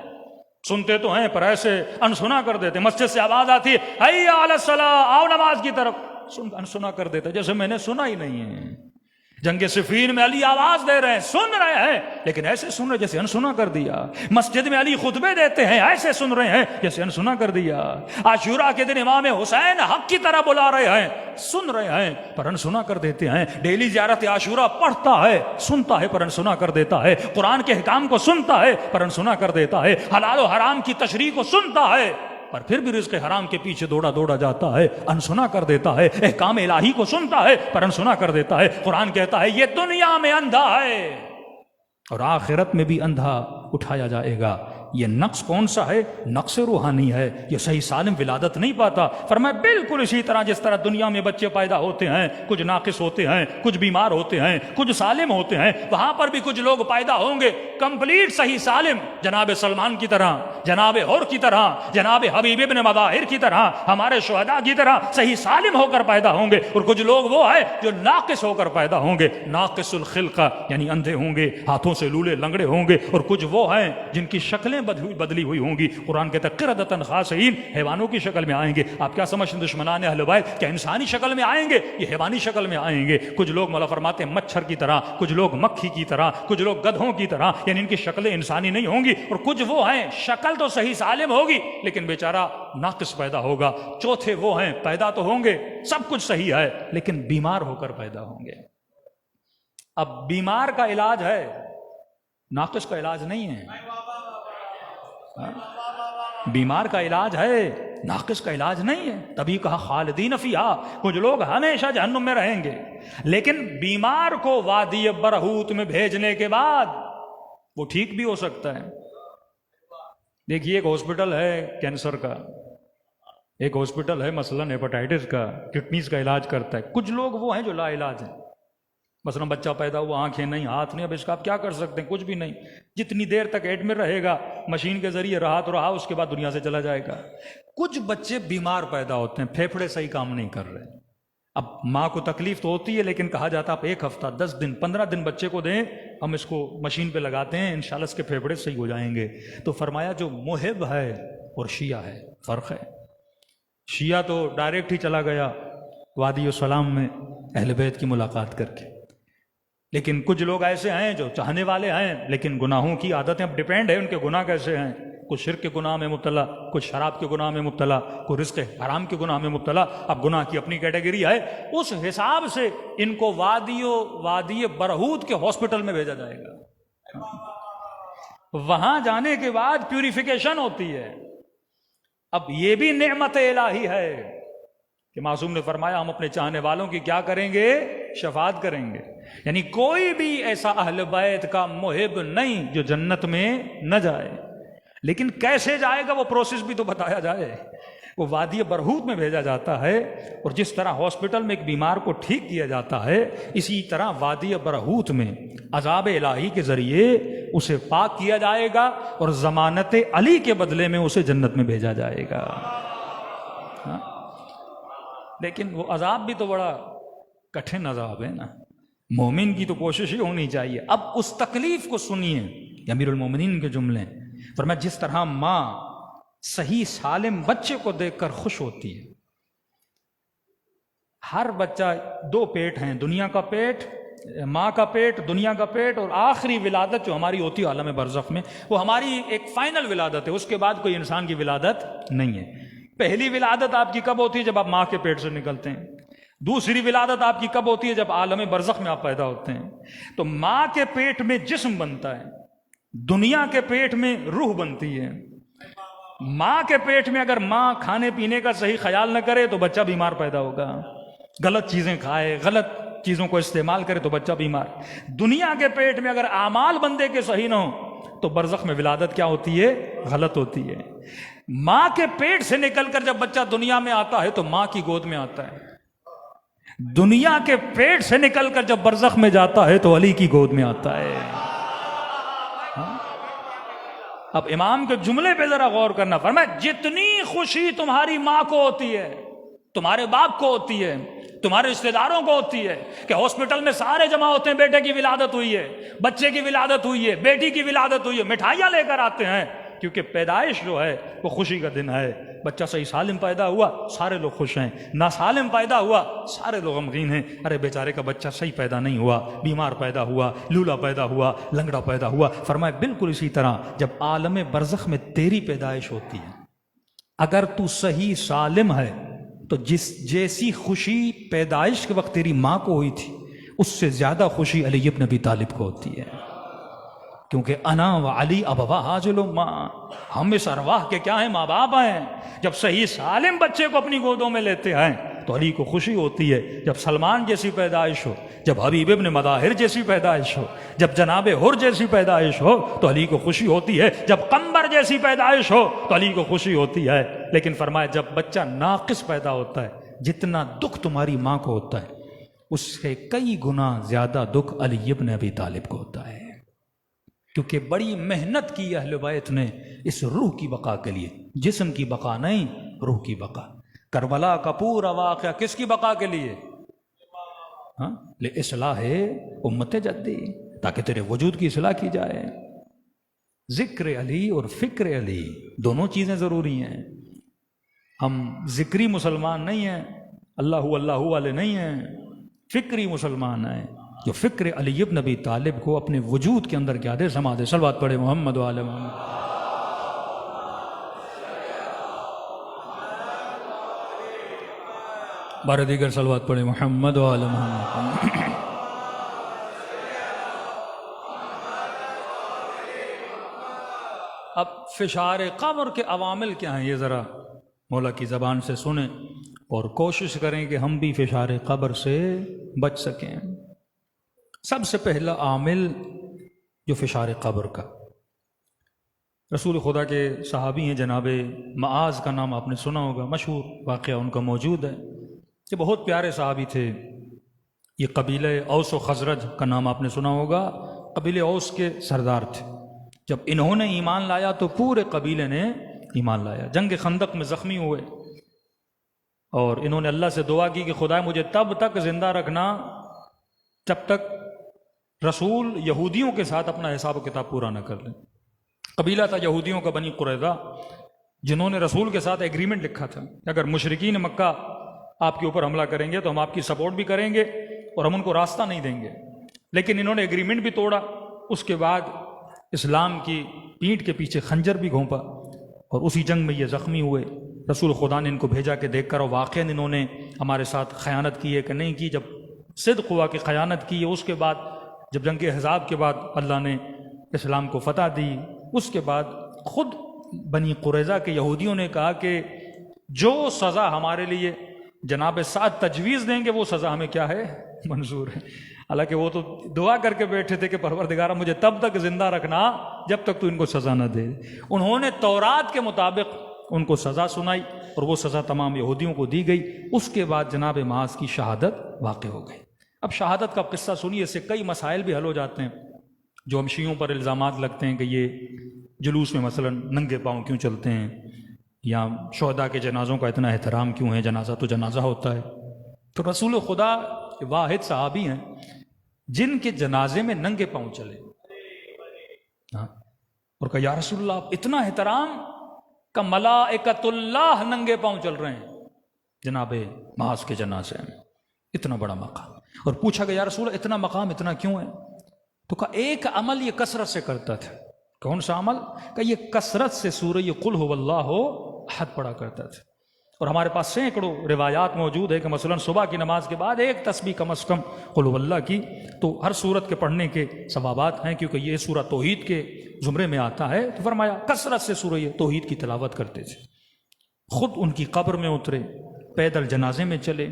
سنتے تو ہیں پر ایسے انسنا کر دیتے۔ مسجد سے آواز آتی ہے حی علی الصلاۃ، آؤ نماز کی طرف، انسنا کر دیتے جیسے میں نے سنا ہی نہیں ہے۔ جنگ صفین میں علی آواز دے رہے ہیں، سن رہے ہیں، لیکن ایسے سن رہے جیسے انسنا کر دیا۔ مسجد میں علی خطبے دیتے ہیں، ایسے سن رہے ہیں جیسے انسنا کر دیا۔ عاشورہ کے دن امام حسین حق کی طرح بلا رہے ہیں، سن رہے ہیں پر انسنا کر دیتے ہیں۔ ڈیلی زیارت عاشورہ پڑھتا ہے، سنتا ہے پر انسنا کر دیتا ہے۔ قرآن کے احکام کو سنتا ہے پر انسنا کر دیتا ہے۔ حلال و حرام کی تشریح کو سنتا ہے پر پھر بھی رزق حرام کے پیچھے دوڑا جاتا ہے، انسنا کر دیتا ہے۔ احکام الہی کو سنتا ہے پر انسنا کر دیتا ہے۔ قرآن کہتا ہے یہ دنیا میں اندھا ہے اور آخرت میں بھی اندھا اٹھایا جائے گا۔ یہ نقص کون سا ہے؟ نقص روحانی ہے، یہ صحیح سالم ولادت نہیں پاتا۔ فرمایا بالکل اسی طرح جس طرح دنیا میں بچے پیدا ہوتے ہیں، کچھ ناقص ہوتے ہیں، کچھ بیمار ہوتے ہیں، کچھ سالم ہوتے ہیں، وہاں پر بھی کچھ لوگ پیدا ہوں گے کمپلیٹ صحیح سالم، جناب سلمان کی طرح، جناب اور کی طرح، جناب حبیب ابن مظاہر کی طرح، ہمارے شہداء کی طرح صحیح سالم ہو کر پیدا ہوں گے۔ اور کچھ لوگ وہ ہیں جو ناقص ہو کر پیدا ہوں گے، ناقص الخلقہ یعنی اندھے ہوں گے، ہاتھوں سے لولے لنگڑے ہوں گے۔ اور کچھ وہ ہیں جن کی شکلیں شکلیں بدلی ہوئی ہوں گی. قرآن کہتا ہے قردۃ خاسئین، حیوانوں کی شکل میں آئیں گے. آپ کیا سمجھتے ہیں دشمنان اہل بیت کیا انسانی شکل میں آئیں گے؟ یہ حیوانی شکل میں آئیں گے. کچھ لوگ مولا فرماتے ہیں مچھر کی طرح، کچھ لوگ مکھی کی طرح، کچھ لوگ گدھوں کی طرح، یعنی ان کی شکلیں انسانی نہیں ہوں گی. اور کچھ وہ ہیں شکل تو صحیح سالم ہوگی لیکن بیچارہ ناقص پیدا ہوگا. چوتھے وہ ہیں پیدا تو ہوں گے سب کچھ صحیح ہے لیکن بیمار ہو کر پیدا ہوں گے. اب بیمار کا علاج ہے، ناقص کا علاج نہیں ہے. بیمار کا علاج ہے، ناقص کا علاج نہیں ہے. تبھی کہا خالدین فیہا، کچھ لوگ ہمیشہ جہنم میں رہیں گے. لیکن بیمار کو وادی برہوت میں بھیجنے کے بعد وہ ٹھیک بھی ہو سکتا ہے. دیکھیے ایک ہاسپٹل ہے کینسر کا، ایک ہاسپٹل ہے مثلاً ہیپاٹائٹس کا، کڈنیز کا علاج کرتا ہے. کچھ لوگ وہ ہیں جو لا علاج ہیں. مثلا بچہ پیدا ہوا، آنکھیں نہیں، ہاتھ نہیں، اب اس کا آپ کیا کر سکتے ہیں؟ کچھ بھی نہیں. جتنی دیر تک ایڈمٹ رہے گا مشین کے ذریعے رہا تو رہا، اس کے بعد دنیا سے چلا جائے گا. کچھ بچے بیمار پیدا ہوتے ہیں، پھیپھڑے صحیح کام نہیں کر رہے. اب ماں کو تکلیف تو ہوتی ہے لیکن کہا جاتا آپ 1 ہفتہ 10 دن 15 دن بچے کو دیں، ہم اس کو مشین پہ لگاتے ہیں انشاءاللہ اس کے پھیپھڑے صحیح ہو جائیں گے. تو فرمایا جو محب ہے اور شیعہ ہے فرق ہے. شیعہ تو ڈائریکٹ ہی چلا گیا وادی السلام میں اہل بیت کی ملاقات کر کے. لیکن کچھ لوگ ایسے ہیں جو چاہنے والے ہیں لیکن گناہوں کی عادتیں، اب ڈیپینڈ ہے ان کے گناہ کیسے ہیں. کچھ شرک کے گناہ میں مبتلا، کچھ شراب کے گناہ میں مبتلا، کوئی رزق حرام کے گناہ میں مبتلا. اب گناہ کی اپنی کیٹیگری ہے، اس حساب سے ان کو وادی برہوت کے ہاسپٹل میں بھیجا جائے گا. وہاں جانے کے بعد پیوریفیکیشن ہوتی ہے. اب یہ بھی نعمت الہی ہے کہ معصوم نے فرمایا ہم اپنے چاہنے والوں کی کیا کریں گے؟ شفاعت کریں گے. یعنی کوئی بھی ایسا اہل بیت کا محب نہیں جو جنت میں نہ جائے. لیکن کیسے جائے گا وہ پروسیس بھی تو بتایا جائے. وہ وادی برہوت میں بھیجا جاتا ہے، اور جس طرح ہاسپٹل میں ایک بیمار کو ٹھیک کیا جاتا ہے اسی طرح وادی برہوت میں عذاب الہی کے ذریعے اسے پاک کیا جائے گا اور ضمانت علی کے بدلے میں اسے جنت میں بھیجا جائے گا. لیکن وہ عذاب بھی تو بڑا کٹھن عذاب ہے نا. مومن کی تو کوشش ہی ہونی چاہیے. اب اس تکلیف کو سنیے، امیر المومنین کے جملے. فرمایا جس طرح ماں صحیح سالم بچے کو دیکھ کر خوش ہوتی ہے. ہر بچہ 2 پیٹ ہیں، دنیا کا پیٹ، ماں کا پیٹ، دنیا کا پیٹ، اور آخری ولادت جو ہماری ہوتی ہے عالم برزخ میں وہ ہماری ایک فائنل ولادت ہے. اس کے بعد کوئی انسان کی ولادت نہیں ہے. پہلی ولادت آپ کی کب ہوتی ہے؟ جب آپ ماں کے پیٹ سے نکلتے ہیں. دوسری ولادت آپ کی کب ہوتی ہے؟ جب عالم برزخ میں آپ پیدا ہوتے ہیں. تو ماں کے پیٹ میں جسم بنتا ہے، دنیا کے پیٹ میں روح بنتی ہے. ماں کے پیٹ میں اگر ماں کھانے پینے کا صحیح خیال نہ کرے تو بچہ بیمار پیدا ہوگا. غلط چیزیں کھائے، غلط چیزوں کو استعمال کرے تو بچہ بیمار. دنیا کے پیٹ میں اگر اعمال بندے کے صحیح نہ ہو تو برزخ میں ولادت کیا ہوتی ہے؟ غلط ہوتی ہے. ماں کے پیٹ سے نکل کر جب بچہ دنیا میں آتا ہے تو ماں کی گود میں آتا ہے. دنیا کے پیٹ سے نکل کر جب برزخ میں جاتا ہے تو علی کی گود میں آتا ہے. اب امام کے جملے پہ ذرا غور کرنا. فرمایا جتنی خوشی تمہاری ماں کو ہوتی ہے، تمہارے باپ کو ہوتی ہے، تمہارے رشتہ داروں کو ہوتی ہے کہ ہاسپٹل میں سارے جمع ہوتے ہیں، بیٹے کی ولادت ہوئی ہے، بچے کی ولادت ہوئی ہے، بیٹی کی ولادت ہوئی ہے، مٹھائیاں لے کر آتے ہیں کیونکہ پیدائش جو ہے وہ خوشی کا دن ہے. بچہ صحیح سالم پیدا ہوا سارے لوگ خوش ہیں، ناسالم پیدا ہوا سارے لوگ غمگین ہیں. ارے بیچارے کا بچہ صحیح پیدا نہیں ہوا، بیمار پیدا ہوا، لولا پیدا ہوا، لنگڑا پیدا ہوا. فرمایا بالکل اسی طرح جب عالم برزخ میں تیری پیدائش ہوتی ہے، اگر تو صحیح سالم ہے تو جیسی خوشی پیدائش کے وقت تیری ماں کو ہوئی تھی اس سے زیادہ خوشی علی ابن ابی طالب کو ہوتی ہے. کیونکہ انا و علی ابوا حاجل ماں، ہم اس ارواح کے کیا ہیں؟ ماں باپ ہیں. جب صحیح سالم بچے کو اپنی گودوں میں لیتے ہیں تو علی کو خوشی ہوتی ہے. جب سلمان جیسی پیدائش ہو، جب حبیب ابن مظاہر جیسی پیدائش ہو، جب جناب حر جیسی پیدائش ہو تو علی کو خوشی ہوتی ہے. جب قمبر جیسی پیدائش ہو تو علی کو خوشی ہوتی ہے. لیکن فرمایا جب بچہ ناقص پیدا ہوتا ہے، جتنا دکھ تمہاری ماں کو ہوتا ہے اس سے کئی گنا زیادہ دکھ علی ابن ابی طالب کو ہوتا ہے. کیونکہ بڑی محنت کی اہل بیت نے اس روح کی بقا کے لیے، جسم کی بقا نہیں، روح کی بقا. کربلا کا پورا واقعہ کس کی بقا کے لیے؟ اصلاح امت جدی، تاکہ تیرے وجود کی اصلاح کی جائے. ذکر علی اور فکر علی دونوں چیزیں ضروری ہیں. ہم ذکری مسلمان نہیں ہیں، اللہ والے نہیں ہیں، فکری مسلمان ہیں جو فکر علی ابن ابی طالب کو اپنے وجود کے اندر کیا دے، سما دے. صلوات پڑھے محمد و آل محمد. بارہ دیگر صلوات پڑھے محمد و آل محمد. اب فشار قبر کے عوامل کیا ہیں، یہ ذرا مولا کی زبان سے سنیں اور کوشش کریں کہ ہم بھی فشار قبر سے بچ سکیں. سب سے پہلا عامل جو فشار قبر کا، رسول خدا کے صحابی ہیں جناب معاذ کا نام آپ نے سنا ہوگا، مشہور واقعہ ان کا موجود ہے. یہ بہت پیارے صحابی تھے. یہ قبیلہ اوس و خزرج کا نام آپ نے سنا ہوگا، قبیلہ اوس کے سردار تھے. جب انہوں نے ایمان لایا تو پورے قبیلے نے ایمان لایا. جنگ خندق میں زخمی ہوئے اور انہوں نے اللہ سے دعا کی کہ خدا مجھے تب تک زندہ رکھنا جب تک رسول یہودیوں کے ساتھ اپنا حساب و کتاب پورا نہ کر لیں. قبیلہ تھا یہودیوں کا بنی قریظہ، جنہوں نے رسول کے ساتھ ایگریمنٹ لکھا تھا کہ اگر مشرکین مکہ آپ کے اوپر حملہ کریں گے تو ہم آپ کی سپورٹ بھی کریں گے اور ہم ان کو راستہ نہیں دیں گے. لیکن انہوں نے ایگریمنٹ بھی توڑا. اس کے بعد اسلام کی پیٹھ کے پیچھے خنجر بھی گھونپا اور اسی جنگ میں یہ زخمی ہوئے. رسول خدا نے ان کو بھیجا کہ دیکھ کر واقعاً انہوں نے ہمارے ساتھ خیانت کی ہے کہ نہیں کی. جب صدق ہوا کہ خیانت کی ہے، اس کے بعد جب جنگ احزاب کے بعد اللہ نے اسلام کو فتح دی، اس کے بعد خود بنی قریظہ کے یہودیوں نے کہا کہ جو سزا ہمارے لیے جناب سعد تجویز دیں گے وہ سزا ہمیں کیا ہے، منظور ہے. حالانکہ وہ تو دعا کر کے بیٹھے تھے کہ پروردگارہ مجھے تب تک زندہ رکھنا جب تک تو ان کو سزا نہ دے. انہوں نے تورات کے مطابق ان کو سزا سنائی اور وہ سزا تمام یہودیوں کو دی گئی. اس کے بعد جناب معاذ کی شہادت واقع ہو گئی. اب شہادت کا قصہ سنیے، اس سے کئی مسائل بھی حل ہو جاتے ہیں. جو ہم شیعوں پر الزامات لگتے ہیں کہ یہ جلوس میں مثلا ننگے پاؤں کیوں چلتے ہیں، یا شہداء کے جنازوں کا اتنا احترام کیوں ہے، جنازہ تو جنازہ ہوتا ہے. تو رسول خدا واحد صحابی ہیں جن کے جنازے میں ننگے پاؤں چلے اور کہا یا رسول اللہ آپ اتنا احترام کا ملائکۃ اللہ ننگے پاؤں چل رہے ہیں جناب معاذ کے جنازے میں، اتنا بڑا مقام. اور پوچھا کہ یا رسول اللہ اتنا مقام اتنا کیوں ہے؟ تو کہا ایک عمل یہ کثرت سے کرتا تھا. کون سا عمل؟ کہ یہ کثرت سے سورہ قل هو اللہ احد پڑھا کرتا تھا. اور ہمارے پاس سینکڑوں روایات موجود ہے کہ مثلا صبح کی نماز کے بعد ایک تسبیح کم از کم قل هو اللہ کی، تو ہر سورت کے پڑھنے کے ثوابات ہیں کیونکہ یہ سورہ توحید کے زمرے میں آتا ہے. تو فرمایا کثرت سے سورہ توحید کی تلاوت کرتے تھے. خود ان کی قبر میں اترے، پیدل جنازے میں چلے.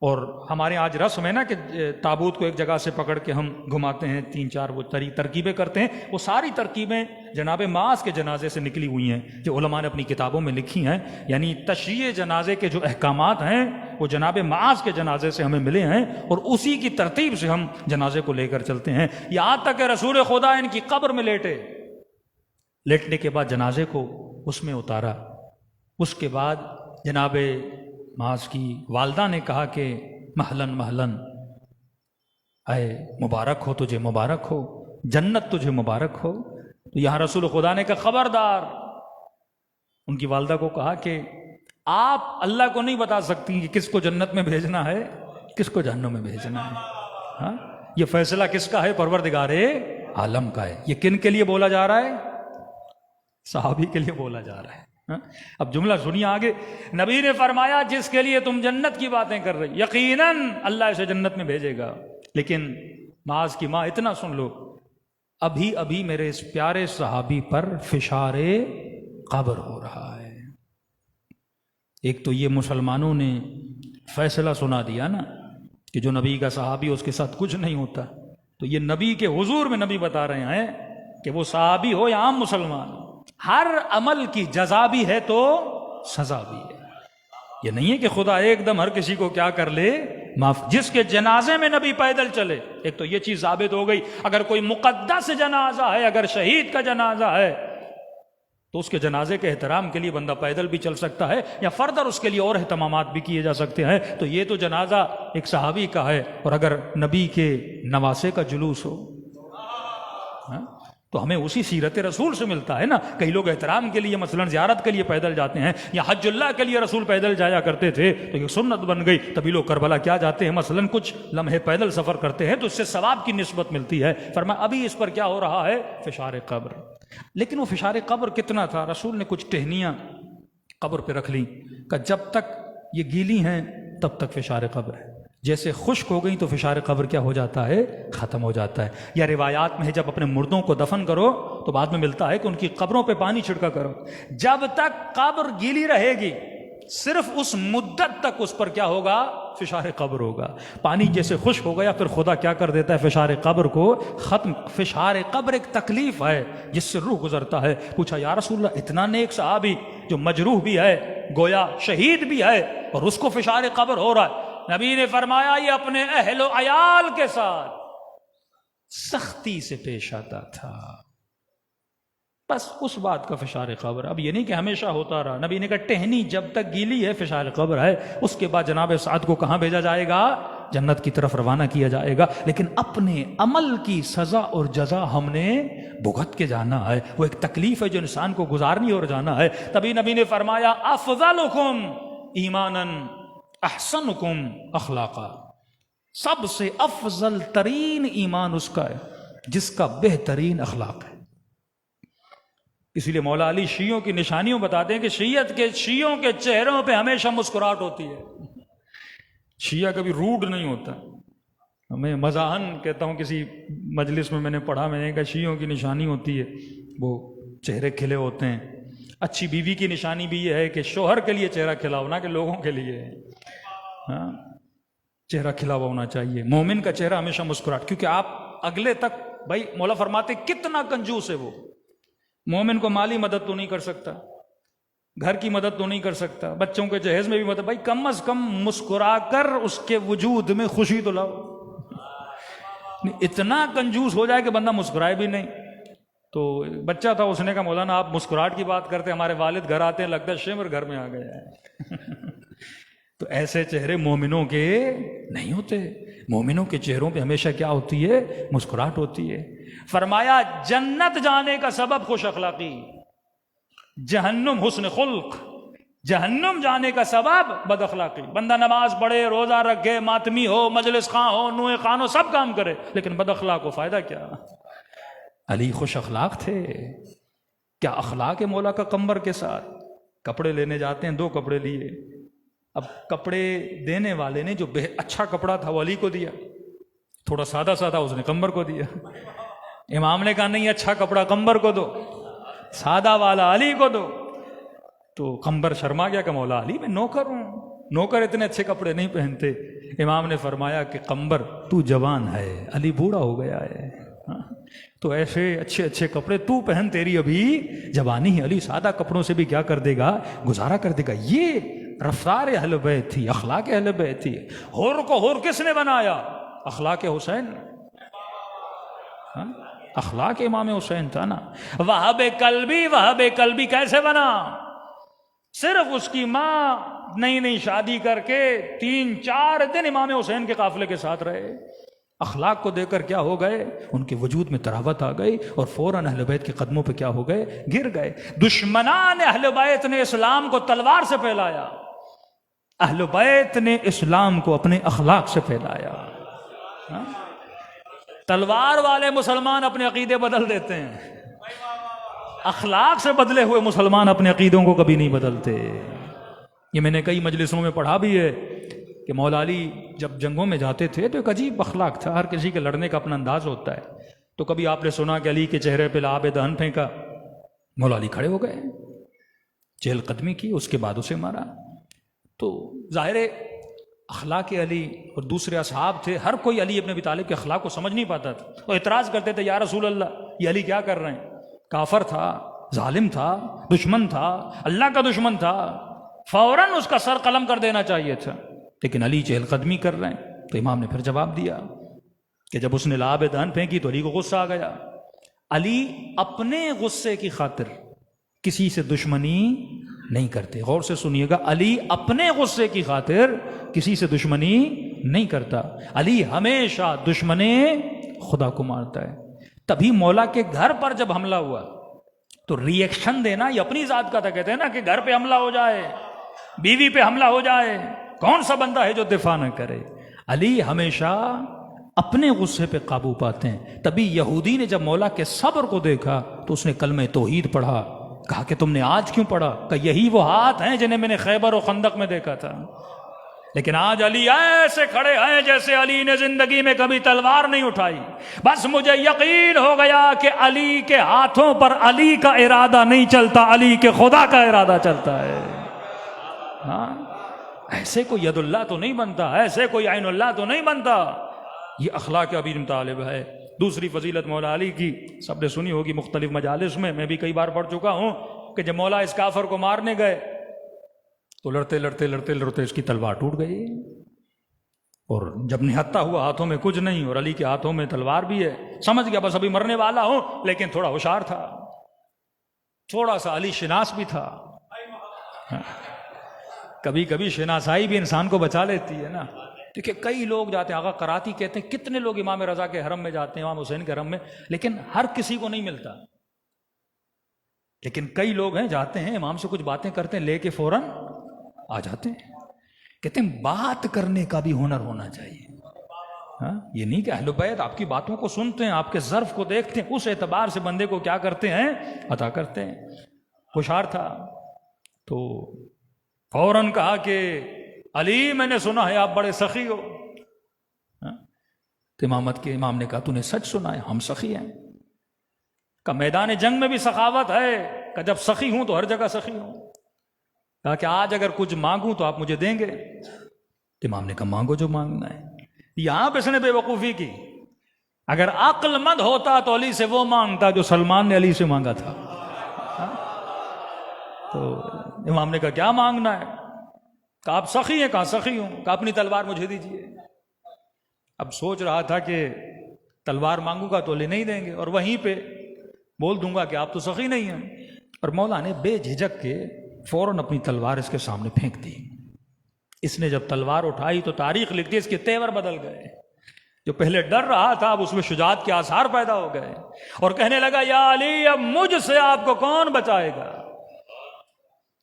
اور ہمارے آج رسم ہے نا کہ تابوت کو ایک جگہ سے پکڑ کے ہم گھماتے ہیں، 3-4 وہ ترکیبیں کرتے ہیں. وہ ساری ترکیبیں جناب معاذ کے جنازے سے نکلی ہوئی ہیں جو علماء نے اپنی کتابوں میں لکھی ہیں. یعنی تشریع جنازے کے جو احکامات ہیں وہ جناب معاذ کے جنازے سے ہمیں ملے ہیں اور اسی کی ترتیب سے ہم جنازے کو لے کر چلتے ہیں. یہاں تک کہ رسول خدا ان کی قبر میں لیٹے، لیٹنے کے بعد جنازے کو اس میں اتارا. اس کے بعد جناب معاذ کی والدہ نے کہا کہ مہلن مہلن، اے مبارک ہو تجھے، مبارک ہو، جنت تجھے مبارک ہو. تو یہاں رسول خدا نے کہا خبردار. ان کی والدہ کو کہا کہ آپ اللہ کو نہیں بتا سکتی کہ کس کو جنت میں بھیجنا ہے کس کو جہنم میں بھیجنا ہے. ہاں، یہ فیصلہ کس کا ہے؟ پروردگار عالم کا ہے. یہ کن کے لیے بولا جا رہا ہے؟ صحابی کے لیے بولا جا رہا ہے. اب جملہ سنیے آگے. نبی نے فرمایا جس کے لیے تم جنت کی باتیں کر رہے یقیناً اللہ اسے جنت میں بھیجے گا. لیکن معاذ کی ماں اتنا سن لو، ابھی ابھی میرے اس پیارے صحابی پر فشار قبر ہو رہا ہے. ایک تو یہ مسلمانوں نے فیصلہ سنا دیا نا کہ جو نبی کا صحابی اس کے ساتھ کچھ نہیں ہوتا. تو یہ نبی کے حضور میں نبی بتا رہے ہیں کہ وہ صحابی ہو یا عام مسلمان، ہر عمل کی جزا بھی ہے تو سزا بھی ہے. یہ نہیں ہے کہ خدا ایک دم ہر کسی کو کیا کر لے، معاف. جس کے جنازے میں نبی پیدل چلے، ایک تو یہ چیز ثابت ہو گئی. اگر کوئی مقدس جنازہ ہے، اگر شہید کا جنازہ ہے تو اس کے جنازے کے احترام کے لیے بندہ پیدل بھی چل سکتا ہے یا فردر اس کے لیے اور اہتمامات بھی کیے جا سکتے ہیں. تو یہ تو جنازہ ایک صحابی کا ہے. اور اگر نبی کے نواسے کا جلوس ہو تو ہمیں اسی سیرت رسول سے ملتا ہے نا. کئی لوگ احترام کے لیے مثلا زیارت کے لیے پیدل جاتے ہیں, یا حج اللہ کے لیے رسول پیدل جایا کرتے تھے تو یہ سنت بن گئی. تبھی لوگ کربلا کیا جاتے ہیں, مثلا کچھ لمحے پیدل سفر کرتے ہیں تو اس سے ثواب کی نسبت ملتی ہے. فرمایا ابھی اس پر کیا ہو رہا ہے, فشار قبر. لیکن وہ فشار قبر کتنا تھا؟ رسول نے کچھ ٹہنیاں قبر پہ رکھ لیں کہ جب تک یہ گیلی ہیں تب تک فشار قبر ہے. جیسے خشک ہو گئی تو فشار قبر کیا ہو جاتا ہے, ختم ہو جاتا ہے. یا روایات میں ہے جب اپنے مردوں کو دفن کرو تو بعد میں ملتا ہے کہ ان کی قبروں پہ پانی چھڑکا کرو. جب تک قبر گیلی رہے گی صرف اس مدت تک اس پر کیا ہوگا, فشار قبر ہوگا. پانی جیسے خشک ہو گیا پھر خدا کیا کر دیتا ہے, فشار قبر کو ختم. فشار قبر ایک تکلیف ہے جس سے روح گزرتا ہے. پوچھا یا رسول اللہ, اتنا نیک صحابی جو مجروح بھی ہے, گویا شہید بھی ہے, اور اس کو فشار قبر ہو رہا ہے. نبی نے فرمایا یہ اپنے اہل و عیال کے ساتھ سختی سے پیش آتا تھا, بس اس بات کا فشار قبر. اب یہ نہیں کہ ہمیشہ ہوتا رہا. نبی نے کہا ٹہنی جب تک گیلی ہے فشار قبر ہے. اس کے بعد جناب سعد کو کہاں بھیجا جائے گا, جنت کی طرف روانہ کیا جائے گا. لیکن اپنے عمل کی سزا اور جزا ہم نے بھگت کے جانا ہے. وہ ایک تکلیف ہے جو انسان کو گزارنی اور جانا ہے. تبھی نبی نے فرمایا افضلکم ایمانا احسنکم اخلاقا. سب سے افضل ترین ایمان اس کا ہے جس کا بہترین اخلاق ہے. اسی لیے مولا علی شیعوں کی نشانیوں بتاتے ہیں کہ شیعوں کے چہروں پہ ہمیشہ مسکراہٹ ہوتی ہے. شیعہ کبھی روڈ نہیں ہوتا. میں مزاحن کہتا ہوں, کسی مجلس میں نے پڑھا, میں نے کہا شیعوں کی نشانی ہوتی ہے وہ چہرے کھلے ہوتے ہیں. اچھی بیوی کی نشانی بھی یہ ہے کہ شوہر کے لیے چہرہ کھلا ہونا, کہ لوگوں کے لیے ہاں چہرہ کھلا ہوا ہونا چاہیے. مومن کا چہرہ ہمیشہ مسکراہٹ, کیونکہ آپ اگلے تک, بھائی مولا فرماتے کتنا کنجوس ہے وہ. مومن کو مالی مدد تو نہیں کر سکتا, گھر کی مدد تو نہیں کر سکتا, بچوں کے جہیز میں بھی مدد. بھائی کم از کم مسکرا کر اس کے وجود میں خوشی تو لاؤ. اتنا کنجوس ہو جائے کہ بندہ مسکرائے بھی نہیں. تو بچہ تھا, اس نے کہا مولانا آپ مسکراہٹ کی بات کرتے, ہمارے والد گھر آتے ہیں لگتا ہے شمر گھر میں آ گیا ہے. تو ایسے چہرے مومنوں کے نہیں ہوتے. مومنوں کے چہروں پہ ہمیشہ کیا ہوتی ہے, مسکراہٹ ہوتی ہے. فرمایا جنت جانے کا سبب خوش اخلاقی, جہنم حسن خلق. جہنم جانے کا سبب بد اخلاقی. بندہ نماز پڑھے, روزہ رکھے, ماتمی ہو, مجلس خاں ہو, نوئے خان ہو, سب کام کرے, لیکن بد اخلاق کو فائدہ کیا. علی خوش اخلاق تھے. کیا اخلاق ہے مولا کا قمبر کے ساتھ. کپڑے لینے جاتے ہیں, 2 کپڑے لیے. اب کپڑے دینے والے نے جو اچھا کپڑا تھا وہ علی کو دیا, تھوڑا سادہ سادہ اس نے قمبر کو دیا. امام نے کہا نہیں, اچھا کپڑا قمبر کو دو, سادہ والا علی کو دو. تو قمبر شرما گیا کہ مولا علی میں نوکر ہوں, نوکر اتنے اچھے کپڑے نہیں پہنتے. امام نے فرمایا کہ قمبر تو جوان ہے, علی بوڑھا ہو گیا ہے, تو ایسے اچھے اچھے کپڑے تو پہن, تیری ابھی جوانی ہے. علی سادہ کپڑوں سے بھی کیا کر دے گا, گزارا کر دے گا. یہ رفتار اہل بیت تھی, اخلاق اہل بیت تھی. حور کو حور کس نے بنایا؟ اخلاق حسین, اخلاق امام حسین تھا نا. وہب قلبی کیسے بنا؟ صرف اس کی ماں نئی شادی کر کے 3-4 دن امام حسین کے قافلے کے ساتھ رہے. اخلاق کو دے کر کیا ہو گئے, ان کے وجود میں تراوت آ گئی اور فوراً اہل بیت کے قدموں پہ کیا ہو گئے, گر گئے. دشمنان اہل بیت نے اسلام کو تلوار سے پھیلایا, اہل بیت نے اسلام کو اپنے اخلاق سے پھیلایا. تلوار والے مسلمان اپنے عقیدے بدل دیتے ہیں, اخلاق سے بدلے ہوئے مسلمان اپنے عقیدوں کو کبھی نہیں بدلتے. یہ میں نے کئی مجلسوں میں پڑھا بھی ہے کہ مولا علی جب جنگوں میں جاتے تھے تو ایک عجیب اخلاق تھا. ہر کسی کے لڑنے کا اپنا انداز ہوتا ہے. تو کبھی آپ نے سنا کہ علی کے چہرے پہ لعاب دہن پھینکا, مولا علی کھڑے ہو گئے, چہل قدمی کی, اس کے بعد اسے مارا. تو ظاہر اخلاق علی اور دوسرے اصحاب تھے, ہر کوئی علی ابن ابی طالب کے اخلاق کو سمجھ نہیں پاتا تھا. وہ اعتراض کرتے تھے, یا رسول اللہ یہ علی کیا کر رہے ہیں, کافر تھا, ظالم تھا, دشمن تھا, اللہ کا دشمن تھا, فوراً اس کا سر قلم کر دینا چاہیے تھا, لیکن علی چہل قدمی کر رہے ہیں. تو امام نے پھر جواب دیا کہ جب اس نے لعاب دہن پھینکی تو علی کو غصہ آ گیا. علی اپنے غصے کی خاطر کسی سے دشمنی نہیں کرتے. غور سے سنیے گا, علی اپنے غصے کی خاطر کسی سے دشمنی نہیں کرتا. علی ہمیشہ دشمن خدا کو مارتا ہے. تبھی مولا کے گھر پر جب حملہ ہوا تو ری ایکشن دینا یہ اپنی ذات کا تھا. کہتے ہیں نا کہ گھر پہ حملہ ہو جائے, بیوی پہ حملہ ہو جائے, کون سا بندہ ہے جو دفاع نہ کرے؟ علی ہمیشہ اپنے غصے پہ قابو پاتے ہیں. تبھی یہودی نے جب مولا کے صبر کو دیکھا تو اس نے کلمہ توحید پڑھا. کہا کہ تم نے آج کیوں پڑھا؟ کہ یہی وہ ہاتھ ہیں جنہیں میں نے خیبر و خندق میں دیکھا تھا. لیکن آج علی ایسے کھڑے ہیں جیسے علی نے زندگی میں کبھی تلوار نہیں اٹھائی. بس مجھے یقین ہو گیا کہ علی کے ہاتھوں پر علی کا ارادہ نہیں چلتا, علی کے خدا کا ارادہ چلتا ہے. ہاں, ایسے کوئی ید اللہ تو نہیں بنتا, ایسے کوئی عین اللہ تو نہیں بنتا. یہ اخلاق ابی طالب ہے. دوسری فضیلت مولا علی کی سب نے سنی ہوگی مختلف مجالس میں بھی کئی بار پڑھ چکا ہوں کہ جب مولا اس کافر کو مارنے گئے تو لڑتے لڑتے لڑتے لڑتے اس کی تلوار ٹوٹ گئی, اور جب نہتا ہوا ہاتھوں میں کچھ نہیں اور علی کے ہاتھوں میں تلوار بھی ہے, سمجھ گیا بس ابھی مرنے والا ہوں. لیکن تھوڑا ہوشیار تھا, تھوڑا سا علی شناس بھی تھا. کبھی کبھی شناسائی بھی انسان کو بچا لیتی ہے نا. دیکھیں کئی لوگ جاتے ہیں, آقا کراتی کہتے ہیں کتنے لوگ امام رضا کے حرم میں جاتے ہیں, امام حسین کے حرم میں, لیکن ہر کسی کو نہیں ملتا. لیکن کئی لوگ ہیں جاتے ہیں امام سے کچھ باتیں کرتے ہیں, لے کے فوراً آ جاتے ہیں. کہتے ہیں بات کرنے کا بھی ہنر ہونا چاہیے. ہاں, یہ نہیں کہ اہل بیت آپ کی باتوں کو سنتے ہیں, آپ کے ظرف کو دیکھتے ہیں, اس اعتبار سے بندے کو کیا کرتے ہیں, عطا کرتے ہیں. ہوشیار تھا تو فوراً کہا کہ علی میں نے سنا ہے آپ بڑے سخی ہو. تو امامت کے امام نے کہا تو نے سچ سنا ہے, ہم سخی ہیں. کہ میدان جنگ میں بھی سخاوت ہے, کہ جب سخی ہوں تو ہر جگہ سخی ہوں. کہا کہ آج اگر کچھ مانگوں تو آپ مجھے دیں گے؟ امام نے کہا مانگو جو مانگنا ہے. یہاں پہ اس نے بے وقوفی کی. اگر عقل مند ہوتا تو علی سے وہ مانگتا جو سلمان نے علی سے مانگا تھا. تو امام نے کہا کیا مانگنا ہے؟ کہا آپ سخی ہیں؟ کہا سخی ہوں. کہا اپنی تلوار مجھے دیجیے. اب سوچ رہا تھا کہ تلوار مانگوں گا تو علی نہیں دیں گے, اور وہیں پہ بول دوں گا کہ آپ تو سخی نہیں ہیں. اور مولا نے بے جھجک کے فوراً اپنی تلوار اس کے سامنے پھینک دی. اس نے جب تلوار اٹھائی تو تاریخ لکھتی ہے اس کے تیور بدل گئے. جو پہلے ڈر رہا تھا اب اس میں شجاعت کے آثار پیدا ہو گئے, اور کہنے لگا یا علی اب مجھ سے آپ کو کون بچائے گا.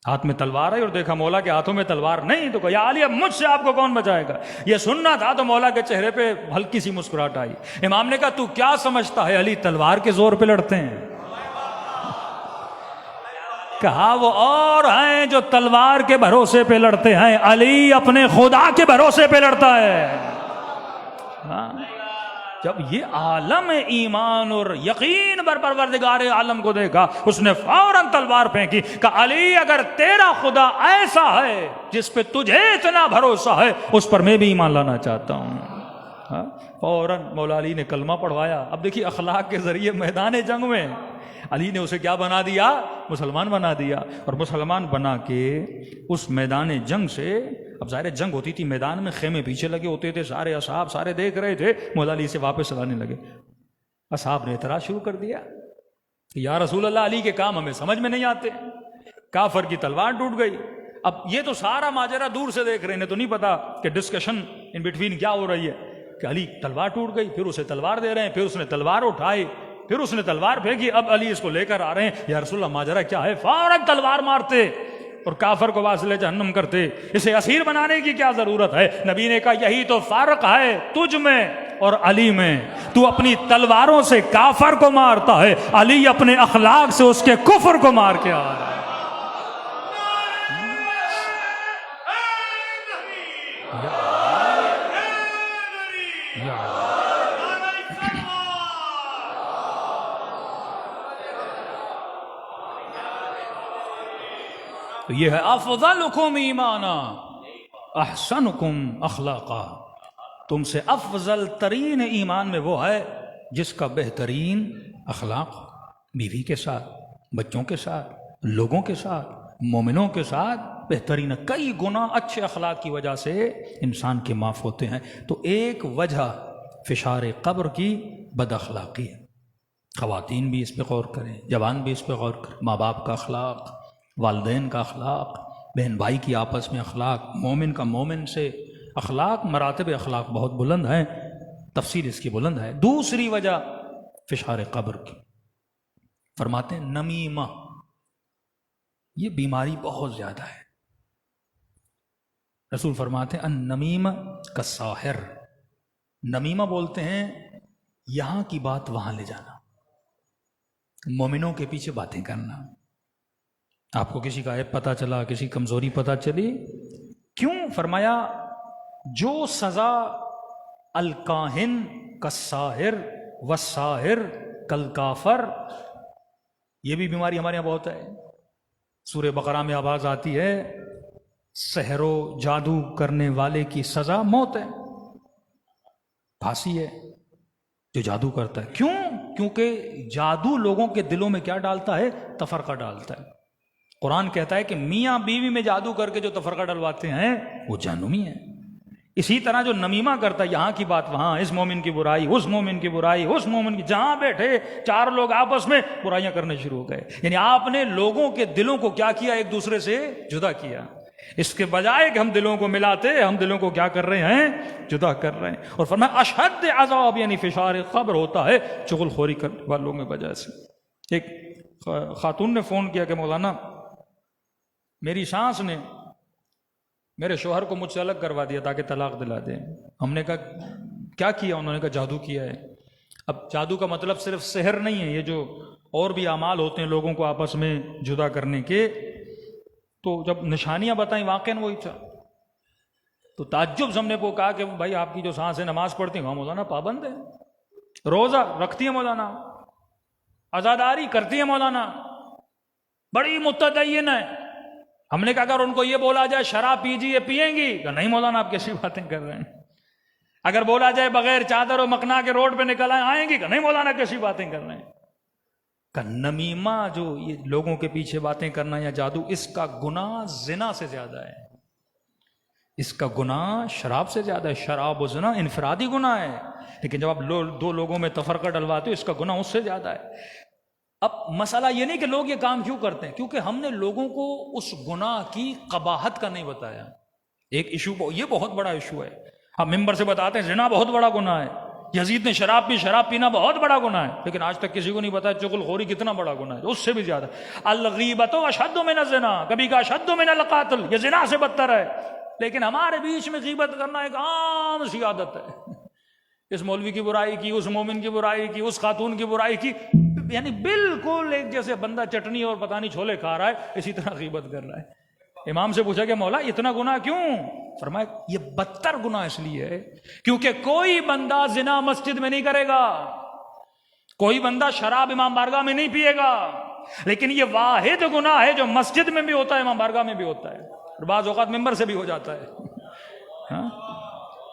ہاتھ میں تلوار ہے اور دیکھا مولا کے ہاتھوں میں تلوار نہیں, تو کہا یا علی اب مجھ سے آپ کو کون بچائے گا. یہ سننا تھا تو مولا کے چہرے پہ ہلکی سی مسکراہٹ آئی. امام نے کہا تو کیا سمجھتا ہے علی تلوار کے زور پہ لڑتے ہیں؟ کہا وہ اور ہیں جو تلوار کے بھروسے پہ لڑتے ہیں, علی اپنے خدا کے بھروسے پہ لڑتا ہے. ہاں, جب یہ عالم ایمان اور یقین بر پروردگار عالم کو دیکھا اس نے فوراً تلوار پھینکی. کہا علی اگر تیرا خدا ایسا ہے جس پہ تجھے اتنا بھروسہ ہے اس پر میں بھی ایمان لانا چاہتا ہوں. فوراً مولا علی نے کلمہ پڑھوایا. اب دیکھیے اخلاق کے ذریعے میدان جنگ میں علی نے اسے کیا بنا دیا؟ مسلمان بنا دیا. اور مسلمان بنا کے اس میدان جنگ سے, اب ظاہر جنگ ہوتی تھی میدان میں, خیمے پیچھے لگے ہوتے تھے, سارے اصحاب سارے دیکھ رہے تھے, مولا علی سے واپس لانے لگے. اصحاب نے اعتراض شروع کر دیا کہ یا رسول اللہ علی کے کام ہمیں سمجھ میں نہیں آتے. کافر کی تلوار ٹوٹ گئی. اب یہ تو سارا ماجرا دور سے دیکھ رہے ہیں, تو نہیں پتا کہ ڈسکشن ان بٹوین کیا ہو رہی ہے. کہ علی تلوار ٹوٹ گئی, پھر اسے تلوار دے رہے ہیں, پھر اس نے تلوار اٹھائی, پھر اس نے تلوار پھینکی, اب علی اس کو لے کر آ رہے ہیں. یا رسول اللہ ماجرا کیا ہے؟ فوراً تلوار مارتے اور کافر کو واصل جہنم کرتے. اسے اسیر بنانے کی کیا ضرورت ہے؟ نبی نے کہا یہی تو فرق ہے تجھ میں اور علی میں. تو اپنی تلواروں سے کافر کو مارتا ہے, علی اپنے اخلاق سے اس کے کفر کو مار کے آ رہا ہے. یہ ہے افضلکم ایمانا احسنکم اخلاقا. تم سے افضل ترین ایمان میں وہ ہے جس کا بہترین اخلاق, بیوی کے ساتھ, بچوں کے ساتھ, لوگوں کے ساتھ, مومنوں کے ساتھ بہترین. کئی گنا اچھے اخلاق کی وجہ سے انسان کے معاف ہوتے ہیں. تو ایک وجہ فشار قبر کی بد اخلاقی ہے. خواتین بھی اس پہ غور کریں, جوان بھی اس پہ غور کریں. ماں باپ کا اخلاق, والدین کا اخلاق, بہن بھائی کی آپس میں اخلاق, مومن کا مومن سے اخلاق, مراتب اخلاق بہت بلند ہیں, تفصیل اس کی بلند ہے. دوسری وجہ فشار قبر کی. فرماتے ہیں نمیمہ یہ بیماری بہت زیادہ ہے. رسول فرماتے ہیں النمیم کالساحر. نمیمہ بولتے ہیں یہاں کی بات وہاں لے جانا، مومنوں کے پیچھے باتیں کرنا. آپ کو کسی کا عیب پتہ چلا، کسی کمزوری پتہ چلی، کیوں؟ فرمایا جو سزا الکاہن کالساحر والساحر کالکافر، یہ بھی بیماری ہمارے یہاں بہت ہے. سورہ بقرہ میں آواز آتی ہے سحر و جادو کرنے والے کی سزا موت ہے، پھانسی ہے جو جادو کرتا ہے. کیوں؟ کیونکہ جادو لوگوں کے دلوں میں کیا ڈالتا ہے؟ تفرقہ ڈالتا ہے. قرآن کہتا ہے کہ میاں بیوی میں جادو کر کے جو تفرقہ ڈلواتے ہیں وہ جہنمی ہیں. اسی طرح جو نمیمہ کرتا ہے یہاں کی بات وہاں، اس مومن کی برائی، اس مومن کی برائی، اس مومن کی، جہاں بیٹھے چار لوگ آپس میں برائیاں کرنے شروع ہو گئے. یعنی آپ نے لوگوں کے دلوں کو کیا کیا؟ ایک دوسرے سے جدا کیا. اس کے بجائے کہ ہم دلوں کو ملاتے، ہم دلوں کو کیا کر رہے ہیں؟ جدا کر رہے ہیں. اور فرمایا اشد عذاب یعنی فشار قبر ہوتا ہے چغل خوری کرنے والوں کی وجہ سے. ایک خاتون نے فون کیا کہ مولانا میری سانس نے میرے شوہر کو مجھ سے الگ کروا دیا تاکہ طلاق دلا دیں. ہم نے کہا کیا کیا؟ انہوں نے کہا جادو کیا ہے. اب جادو کا مطلب صرف سحر نہیں ہے، یہ جو اور بھی اعمال ہوتے ہیں لوگوں کو آپس میں جدا کرنے کے. تو جب نشانیاں بتائیں واقعاً وہی تھا. تو تعجب ہم نے کو کہا کہ بھائی آپ کی جو سانس ہے نماز پڑھتی ہیں، ہاں مولانا پابند ہے، روزہ رکھتی ہیں مولانا، عزاداری کرتی ہیں مولانا، بڑی متدین ہے. ہم نے کہا اگر ان کو یہ بولا جائے شراب پیجیے پیئیں گی؟ کہ نہیں مولانا آپ کیسی باتیں کر رہے ہیں. اگر بولا جائے بغیر چادر و مکنا کے روڈ پہ نکل آئیں گی؟ کہ نہیں مولانا کیسی باتیں کر رہے ہیں. کہ نمیمہ جو یہ لوگوں کے پیچھے باتیں کرنا یا جادو، اس کا گناہ زنا سے زیادہ ہے، اس کا گناہ شراب سے زیادہ ہے. شراب و زنا انفرادی گناہ ہے، لیکن جب آپ دو لوگوں میں تفرقہ ڈلواتے ہو اس کا گناہ اس سے زیادہ ہے. اب مسئلہ یہ نہیں کہ لوگ یہ کام کیوں کرتے ہیں، کیونکہ ہم نے لوگوں کو اس گناہ کی قباحت کا نہیں بتایا. ایک ایشو یہ بہت بڑا ایشو ہے. ہم ممبر سے بتاتے ہیں زنا بہت بڑا گناہ ہے، یزید نے شراب پینا بہت بڑا گناہ ہے، لیکن آج تک کسی کو نہیں بتایا چغل خوری کتنا بڑا گناہ ہے، اس سے بھی زیادہ. الغیبۃ اشد من الزنا، کبھی کا اشد من القتل، یہ زنا سے بدتر ہے. لیکن ہمارے بیچ میں غیبت کرنا ایک عام سی عادت ہے. اس مولوی کی برائی کی، اس مومن کی برائی کی، اس خاتون کی برائی کی، یعنی بالکل ایک جیسے بندہ چٹنی اور پتہ نہیں چھولے کھا رہا ہے اسی طرح غیبت کر رہا ہے. امام سے پوچھا کہ مولا اتنا گناہ کیوں؟ فرمایا یہ بدتر گناہ اس لیے ہے کیونکہ کوئی بندہ زنا مسجد میں نہیں کرے گا، کوئی بندہ شراب امام بارگاہ میں نہیں پیے گا، لیکن یہ واحد گناہ ہے جو مسجد میں بھی ہوتا ہے، امام بارگاہ میں بھی ہوتا ہے، اور بعض اوقات ممبر سے بھی ہو جاتا ہے.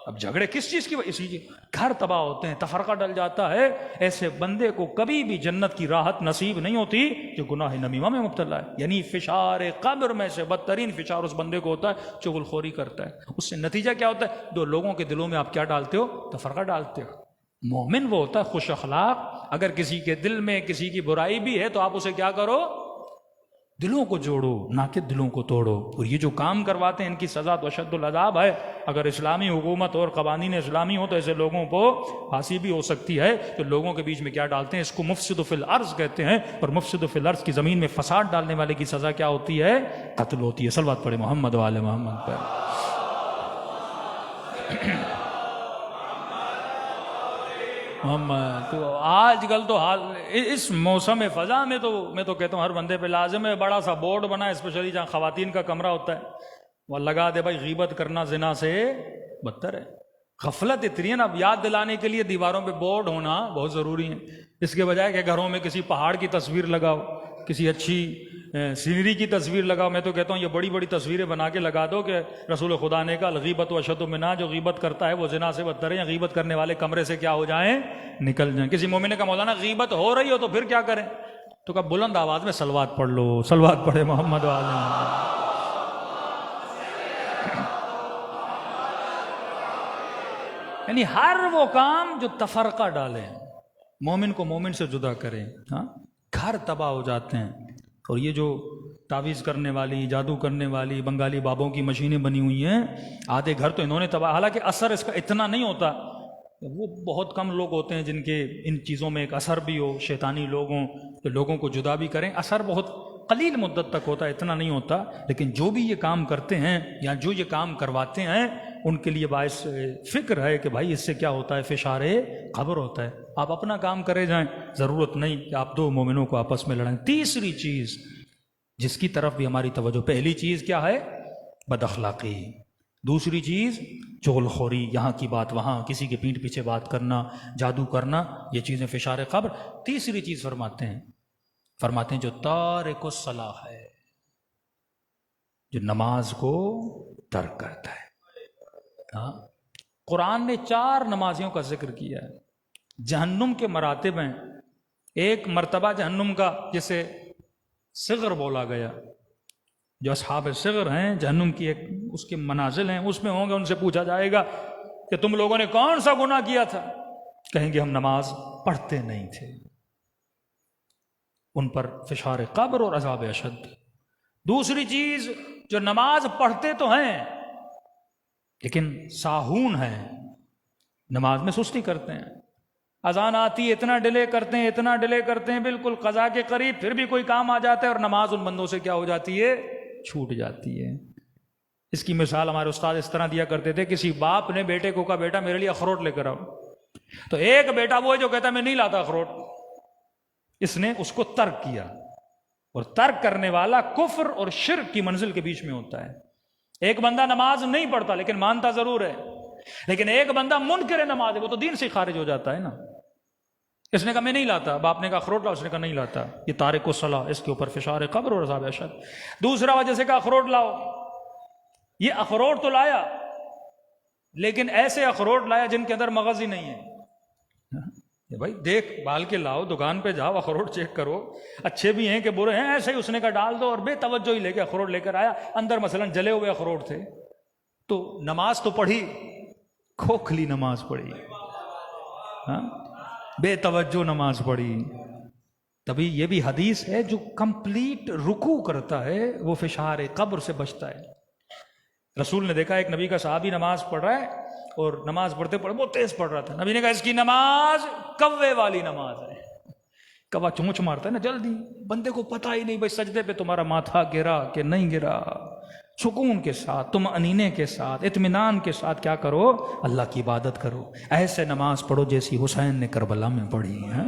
اب جھگڑے کس چیز کی وجہ؟ اسی کی گھر تباہ ہوتے ہیں، تفرقہ ڈل جاتا ہے. ایسے بندے کو کبھی بھی جنت کی راحت نصیب نہیں ہوتی جو گناہ نمیمہ میں مبتلا ہے. یعنی فشار قبر میں سے بدترین فشار اس بندے کو ہوتا ہے چغل خوری کرتا ہے. اس سے نتیجہ کیا ہوتا ہے؟ دو لوگوں کے دلوں میں آپ کیا ڈالتے ہو؟ تفرقہ ڈالتے ہو. مومن وہ ہوتا ہے خوش اخلاق، اگر کسی کے دل میں کسی کی برائی بھی ہے تو آپ اسے کیا کرو؟ دلوں کو جوڑو، نہ کہ دلوں کو توڑو. اور یہ جو کام کرواتے ہیں ان کی سزا تو اشد العذاب ہے. اگر اسلامی حکومت اور قوانین اسلامی ہو تو ایسے لوگوں کو پھانسی بھی ہو سکتی ہے. تو لوگوں کے بیچ میں کیا ڈالتے ہیں؟ اس کو مفسد فی الارض کہتے ہیں. اور مفسد فی الارض کی زمین میں فساد ڈالنے والے کی سزا کیا ہوتی ہے؟ قتل ہوتی ہے. صلوات پڑھے محمد و آل محمد پر. تو آج کل تو حال اس موسم فضا میں تو میں تو کہتا ہوں ہر بندے پہ لازم ہے بڑا سا بورڈ بنا، اسپیشلی جہاں خواتین کا کمرہ ہوتا ہے وہ لگا دے بھائی غیبت کرنا زنا سے بدتر ہے. غفلت اتنی ہے نا، اب یاد دلانے کے لیے دیواروں پہ بورڈ ہونا بہت ضروری ہے. اس کے بجائے کہ گھروں میں کسی پہاڑ کی تصویر لگاؤ، کسی اچھی سینری کی تصویر لگاؤ. میں تو کہتا ہوں یہ بڑی بڑی تصویریں بنا کے لگا دو کہ رسول خدا نے کہا الغیبۃ اشد منا، جو غیبت کرتا ہے وہ زنا سے بدتر ہے. یا غیبت کرنے والے کمرے سے کیا ہو جائیں؟ نکل جائیں. کسی مومن نے کہا مولانا غیبت ہو رہی ہو تو پھر کیا کریں؟ تو کہا بلند آواز میں صلوات پڑھ لو. صلوات پڑھے محمد و آل محمد. یعنی ہر وہ کام جو تفرقہ ڈالے، مومن کو مومن سے جدا کرے. ہاں گھر تباہ ہو جاتے ہیں. اور یہ جو تعویذ کرنے والی، جادو کرنے والی بنگالی بابوں کی مشینیں بنی ہوئی ہیں، آدھے گھر تو انہوں نے تباہ. حالانکہ اثر اس کا اتنا نہیں ہوتا وہ بہت کم لوگ ہوتے ہیں جن کے ان چیزوں میں ایک اثر بھی ہو، شیطانی لوگوں کہ لوگوں کو جدا بھی کریں. اثر بہت قلیل مدت تک ہوتا ہے، اتنا نہیں ہوتا، لیکن جو بھی یہ کام کرتے ہیں یا جو یہ کام کرواتے ہیں ان کے لیے باعث فکر ہے کہ بھائی اس سے کیا ہوتا ہے، فشار قبر ہوتا ہے. آپ اپنا کام کرے جائیں، ضرورت نہیں کہ آپ دو مومنوں کو آپس میں لڑائیں. تیسری چیز جس کی طرف بھی ہماری توجہ، پہلی چیز کیا ہے؟ بد اخلاقی. دوسری چیز چغل خوری، یہاں کی بات وہاں، کسی کے پیٹھ پیچھے بات کرنا، جادو کرنا، یہ چیزیں فشار قبر. تیسری چیز فرماتے ہیں جو تارک الصلاۃ ہے، جو نماز کو ترک کرتا ہے. ہاں، قرآن نے 4 نمازیوں کا ذکر کیا ہے. جہنم کے مراتب ہیں. ایک مرتبہ جہنم کا جسے صغر بولا گیا، جو اصحاب صغر ہیں جہنم کی ایک اس کے منازل ہیں، اس میں ہوں گے. ان سے پوچھا جائے گا کہ تم لوگوں نے کون سا گناہ کیا تھا؟ کہیں گے ہم نماز پڑھتے نہیں تھے. ان پر فشار قبر اور عذاب اشد. دوسری چیز، جو نماز پڑھتے تو ہیں لیکن ساہون ہیں، نماز میں سستی کرتے ہیں. اذان آتی ہے اتنا ڈیلے کرتے ہیں بالکل قضا کے قریب، پھر بھی کوئی کام آ جاتا ہے اور نماز ان بندوں سے کیا ہو جاتی ہے؟ چھوٹ جاتی ہے. اس کی مثال ہمارے استاد اس طرح دیا کرتے تھے، کسی باپ نے بیٹے کو کہا بیٹا میرے لیے اخروٹ لے کر آؤ، تو ایک بیٹا وہ ہے جو کہتا ہے میں نہیں لاتا اخروٹ. اس نے اس کو ترک کیا، اور ترک کرنے والا کفر اور شرک کی منزل کے بیچ میں ہوتا ہے. ایک بندہ نماز نہیں پڑھتا لیکن مانتا ضرور ہے، لیکن ایک بندہ منکر نماز ہے، وہ تو دین سے خارج ہو جاتا ہے نا. اس نے کہا میں نہیں لاتا، باپ نے کہا اخروٹ لاؤ، اس نے کہا نہیں لاتا. یہ تارک الصلاۃ، اس کے اوپر فشار قبر اور عذاب اشد. دوسرا وجہ سے کہا اخروٹ لاؤ، یہ اخروٹ تو لایا لیکن ایسے اخروٹ لایا جن کے اندر مغز ہی نہیں ہے. بھائی دیکھ بھال کے لاؤ، دکان پہ جاؤ، اخروٹ چیک کرو، اچھے بھی ہیں کہ برے ہیں. ایسے ہی اس نے کہا ڈال دو، اور بے توجہ ہی لے کے اخروٹ لے کر آیا. اندر مثلا جلے ہوئے اخروٹ تھے. تو نماز تو پڑھی، کھوکھلی نماز پڑھی، ہاں، بے توجہ نماز پڑھی. تبھی یہ بھی حدیث ہے، جو کمپلیٹ رکوع کرتا ہے وہ فشار قبر سے بچتا ہے. رسول نے دیکھا ایک نبی کا صحابی نماز پڑھ رہا ہے، اور نماز پڑھتے پڑھتے بہت تیز پڑھ رہا تھا. نبی نے کہا اس کی نماز کوے والی نماز ہے. کوا چونچ مارتا ہے نا جلدی، بندے کو پتہ ہی نہیں بھائی سجدے پہ تمہارا ماتھا گرا کہ نہیں گرا. سکون کے ساتھ، تم انینے کے ساتھ، اطمینان کے ساتھ کیا کرو؟ اللہ کی عبادت کرو. ایسے نماز پڑھو جیسی حسین نے کربلا میں پڑھی ہے،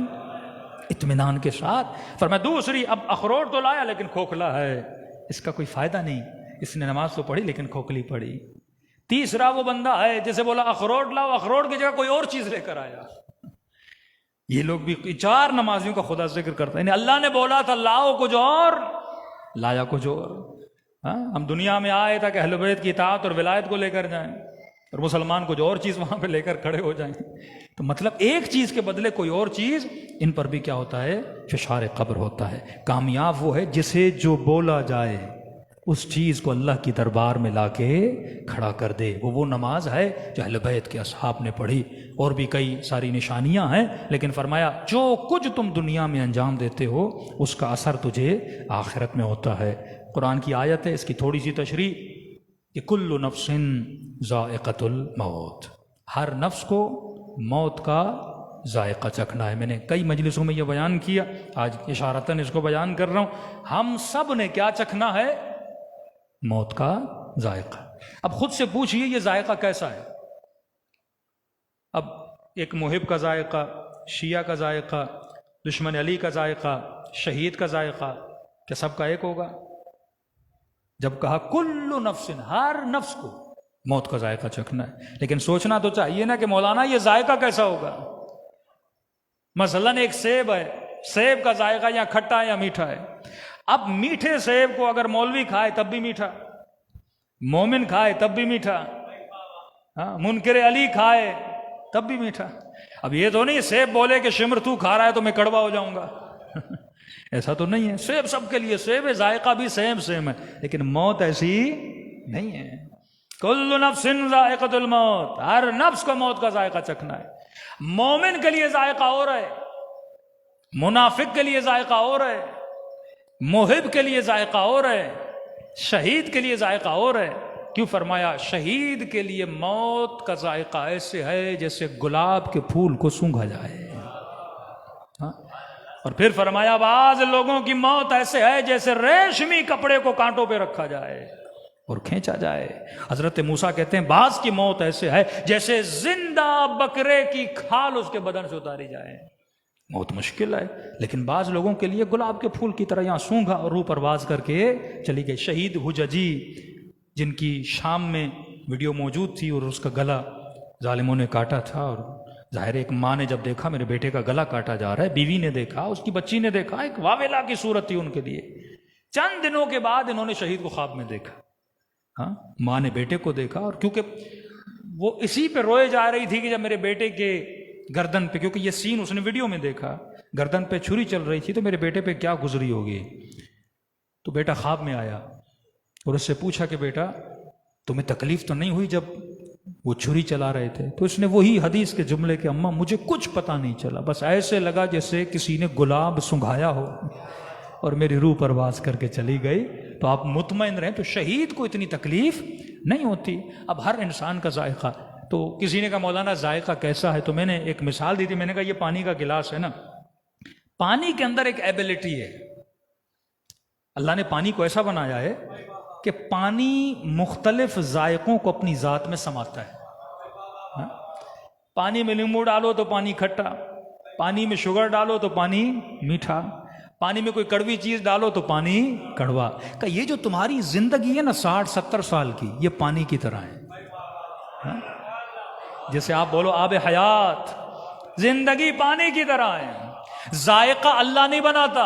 اطمینان کے ساتھ. فرمایا دوسری، اب اخروٹ تو لایا لیکن کھوکھلا ہے، اس کا کوئی فائدہ نہیں. اس نے نماز تو پڑھی لیکن کھوکھلی پڑھی. تیسرا وہ بندہ ہے جسے بولا اخروٹ لاؤ، اخروٹ کی جگہ کوئی اور چیز لے کر آیا. یہ لوگ بھی 4 نمازیوں کا خدا ذکر کرتا ہے. یعنی اللہ نے بولا تھا لاؤ کچھ اور، لایا کچھ اور. ہم دنیا میں آئے تھا کہ اہل بیت کی اطاعت اور ولایت کو لے کر جائیں، اور مسلمان کچھ اور چیز وہاں پہ لے کر کھڑے ہو جائیں. تو مطلب ایک چیز کے بدلے کوئی اور چیز، ان پر بھی کیا ہوتا ہے؟ فشار قبر ہوتا ہے. کامیاب وہ ہے جسے جو بولا جائے اس چیز کو اللہ کی دربار میں لا کے کھڑا کر دے. وہ نماز ہے جو اہل بیت کے اصحاب نے پڑھی. اور بھی کئی ساری نشانیاں ہیں، لیکن فرمایا جو کچھ تم دنیا میں انجام دیتے ہو اس کا اثر تجھے آخرت میں ہوتا ہے. قرآن کی آیت ہے، اس کی تھوڑی سی تشریح کہ کل نفس ذائقۃ الموت، ہر نفس کو موت کا ذائقہ چکھنا ہے. میں نے کئی مجلسوں میں یہ بیان کیا، آج اشارتاً اس کو بیان کر رہا ہوں. ہم سب نے کیا چکھنا ہے؟ موت کا ذائقہ. اب خود سے پوچھئے یہ ذائقہ کیسا ہے؟ اب ایک محب کا ذائقہ، شیعہ کا ذائقہ، دشمن علی کا ذائقہ، شہید کا ذائقہ، کیا سب کا ایک ہوگا؟ جب کہا کل نفس، ہر نفس کو موت کا ذائقہ چکھنا ہے. لیکن سوچنا تو چاہیے نا کہ مولانا یہ ذائقہ کیسا ہوگا؟ مثلاً ایک سیب ہے، سیب کا ذائقہ یا کھٹا ہے یا میٹھا ہے. اب میٹھے سیب کو اگر مولوی کھائے تب بھی میٹھا، مومن کھائے تب بھی میٹھا، منکر علی کھائے تب بھی میٹھا. اب یہ تو نہیں سیب بولے کہ شمر تو کھا رہا ہے تو میں کڑوا ہو جاؤں گا. ایسا تو نہیں ہے. سیب سب کے لیے سیب ہے، ذائقہ بھی سیم ہے، لیکن موت ایسی نہیں ہے. کل نفس ذائقۃ الموت، ہر نفس کو موت کا ذائقہ چکھنا ہے. مومن کے لیے ذائقہ اور ہے، منافق کے لیے ذائقہ اور ہے، محب کے لیے ذائقہ اور ہے، شہید کے لیے ذائقہ اور ہے. کیوں فرمایا شہید کے لیے موت کا ذائقہ ایسے ہے جیسے گلاب کے پھول کو سونگھا جائے. ہاں؟ اور پھر فرمایا بعض لوگوں کی موت ایسے ہے جیسے ریشمی کپڑے کو کانٹوں پہ رکھا جائے اور کھینچا جائے. حضرت موسیٰ کہتے ہیں بعض کی موت ایسے ہے جیسے زندہ بکرے کی کھال اس کے بدن سے اتاری جائے. موت مشکل ہے لیکن بعض لوگوں کے لیے گلاب کے پھول کی طرح یہاں سونگھا اور روح پرواز کر کے چلی گئی. شہید حججی جن کی شام میں ویڈیو موجود تھی اور اس کا گلا ظالموں نے کاٹا تھا، اور ظاہر ایک ماں نے جب دیکھا میرے بیٹے کا گلا کاٹا جا رہا ہے، بیوی نے دیکھا، اس کی بچی نے دیکھا، ایک واویلا کی صورت تھی ان کے لیے. چند دنوں کے بعد انہوں نے شہید کو خواب میں دیکھا. ہاں، ماں نے بیٹے کو دیکھا، اور کیونکہ وہ اسی پہ روئے جا رہی تھی کہ جب میرے بیٹے کے گردن پہ، کیونکہ یہ سین اس نے ویڈیو میں دیکھا، گردن پہ چھری چل رہی تھی تو میرے بیٹے پہ کیا گزری ہوگی. تو بیٹا خواب میں آیا اور اس سے پوچھا کہ بیٹا تمہیں تکلیف تو نہیں ہوئی جب وہ چھری چلا رہے تھے؟ تو اس نے وہی حدیث کے جملے کہ اماں مجھے کچھ پتہ نہیں چلا، بس ایسے لگا جیسے کسی نے گلاب سنگھایا ہو اور میری روح پرواز کر کے چلی گئی. تو آپ مطمئن رہیں، تو شہید کو اتنی تکلیف نہیں ہوتی. اب ہر انسان کا ذائقہ، تو کسی نے کہا مولانا ذائقہ کیسا ہے؟ تو میں نے ایک مثال دی تھی، میں نے کہا یہ پانی کا گلاس ہے نا، پانی کے اندر ایک ایبلٹی ہے، اللہ نے پانی کو ایسا بنایا ہے کہ پانی مختلف ذائقوں کو اپنی ذات میں سماتا ہے. ہاں؟ پانی میں لیموں ڈالو تو پانی کھٹا، پانی میں شوگر ڈالو تو پانی میٹھا، پانی میں کوئی کڑوی چیز ڈالو تو پانی کڑوا. کہ یہ جو تمہاری زندگی ہے نا 60-70 سال کی، یہ پانی کی طرح ہے. ہاں؟ جیسے آپ بولو آب حیات، زندگی پانی کی طرح ہے. ذائقہ اللہ نہیں بناتا،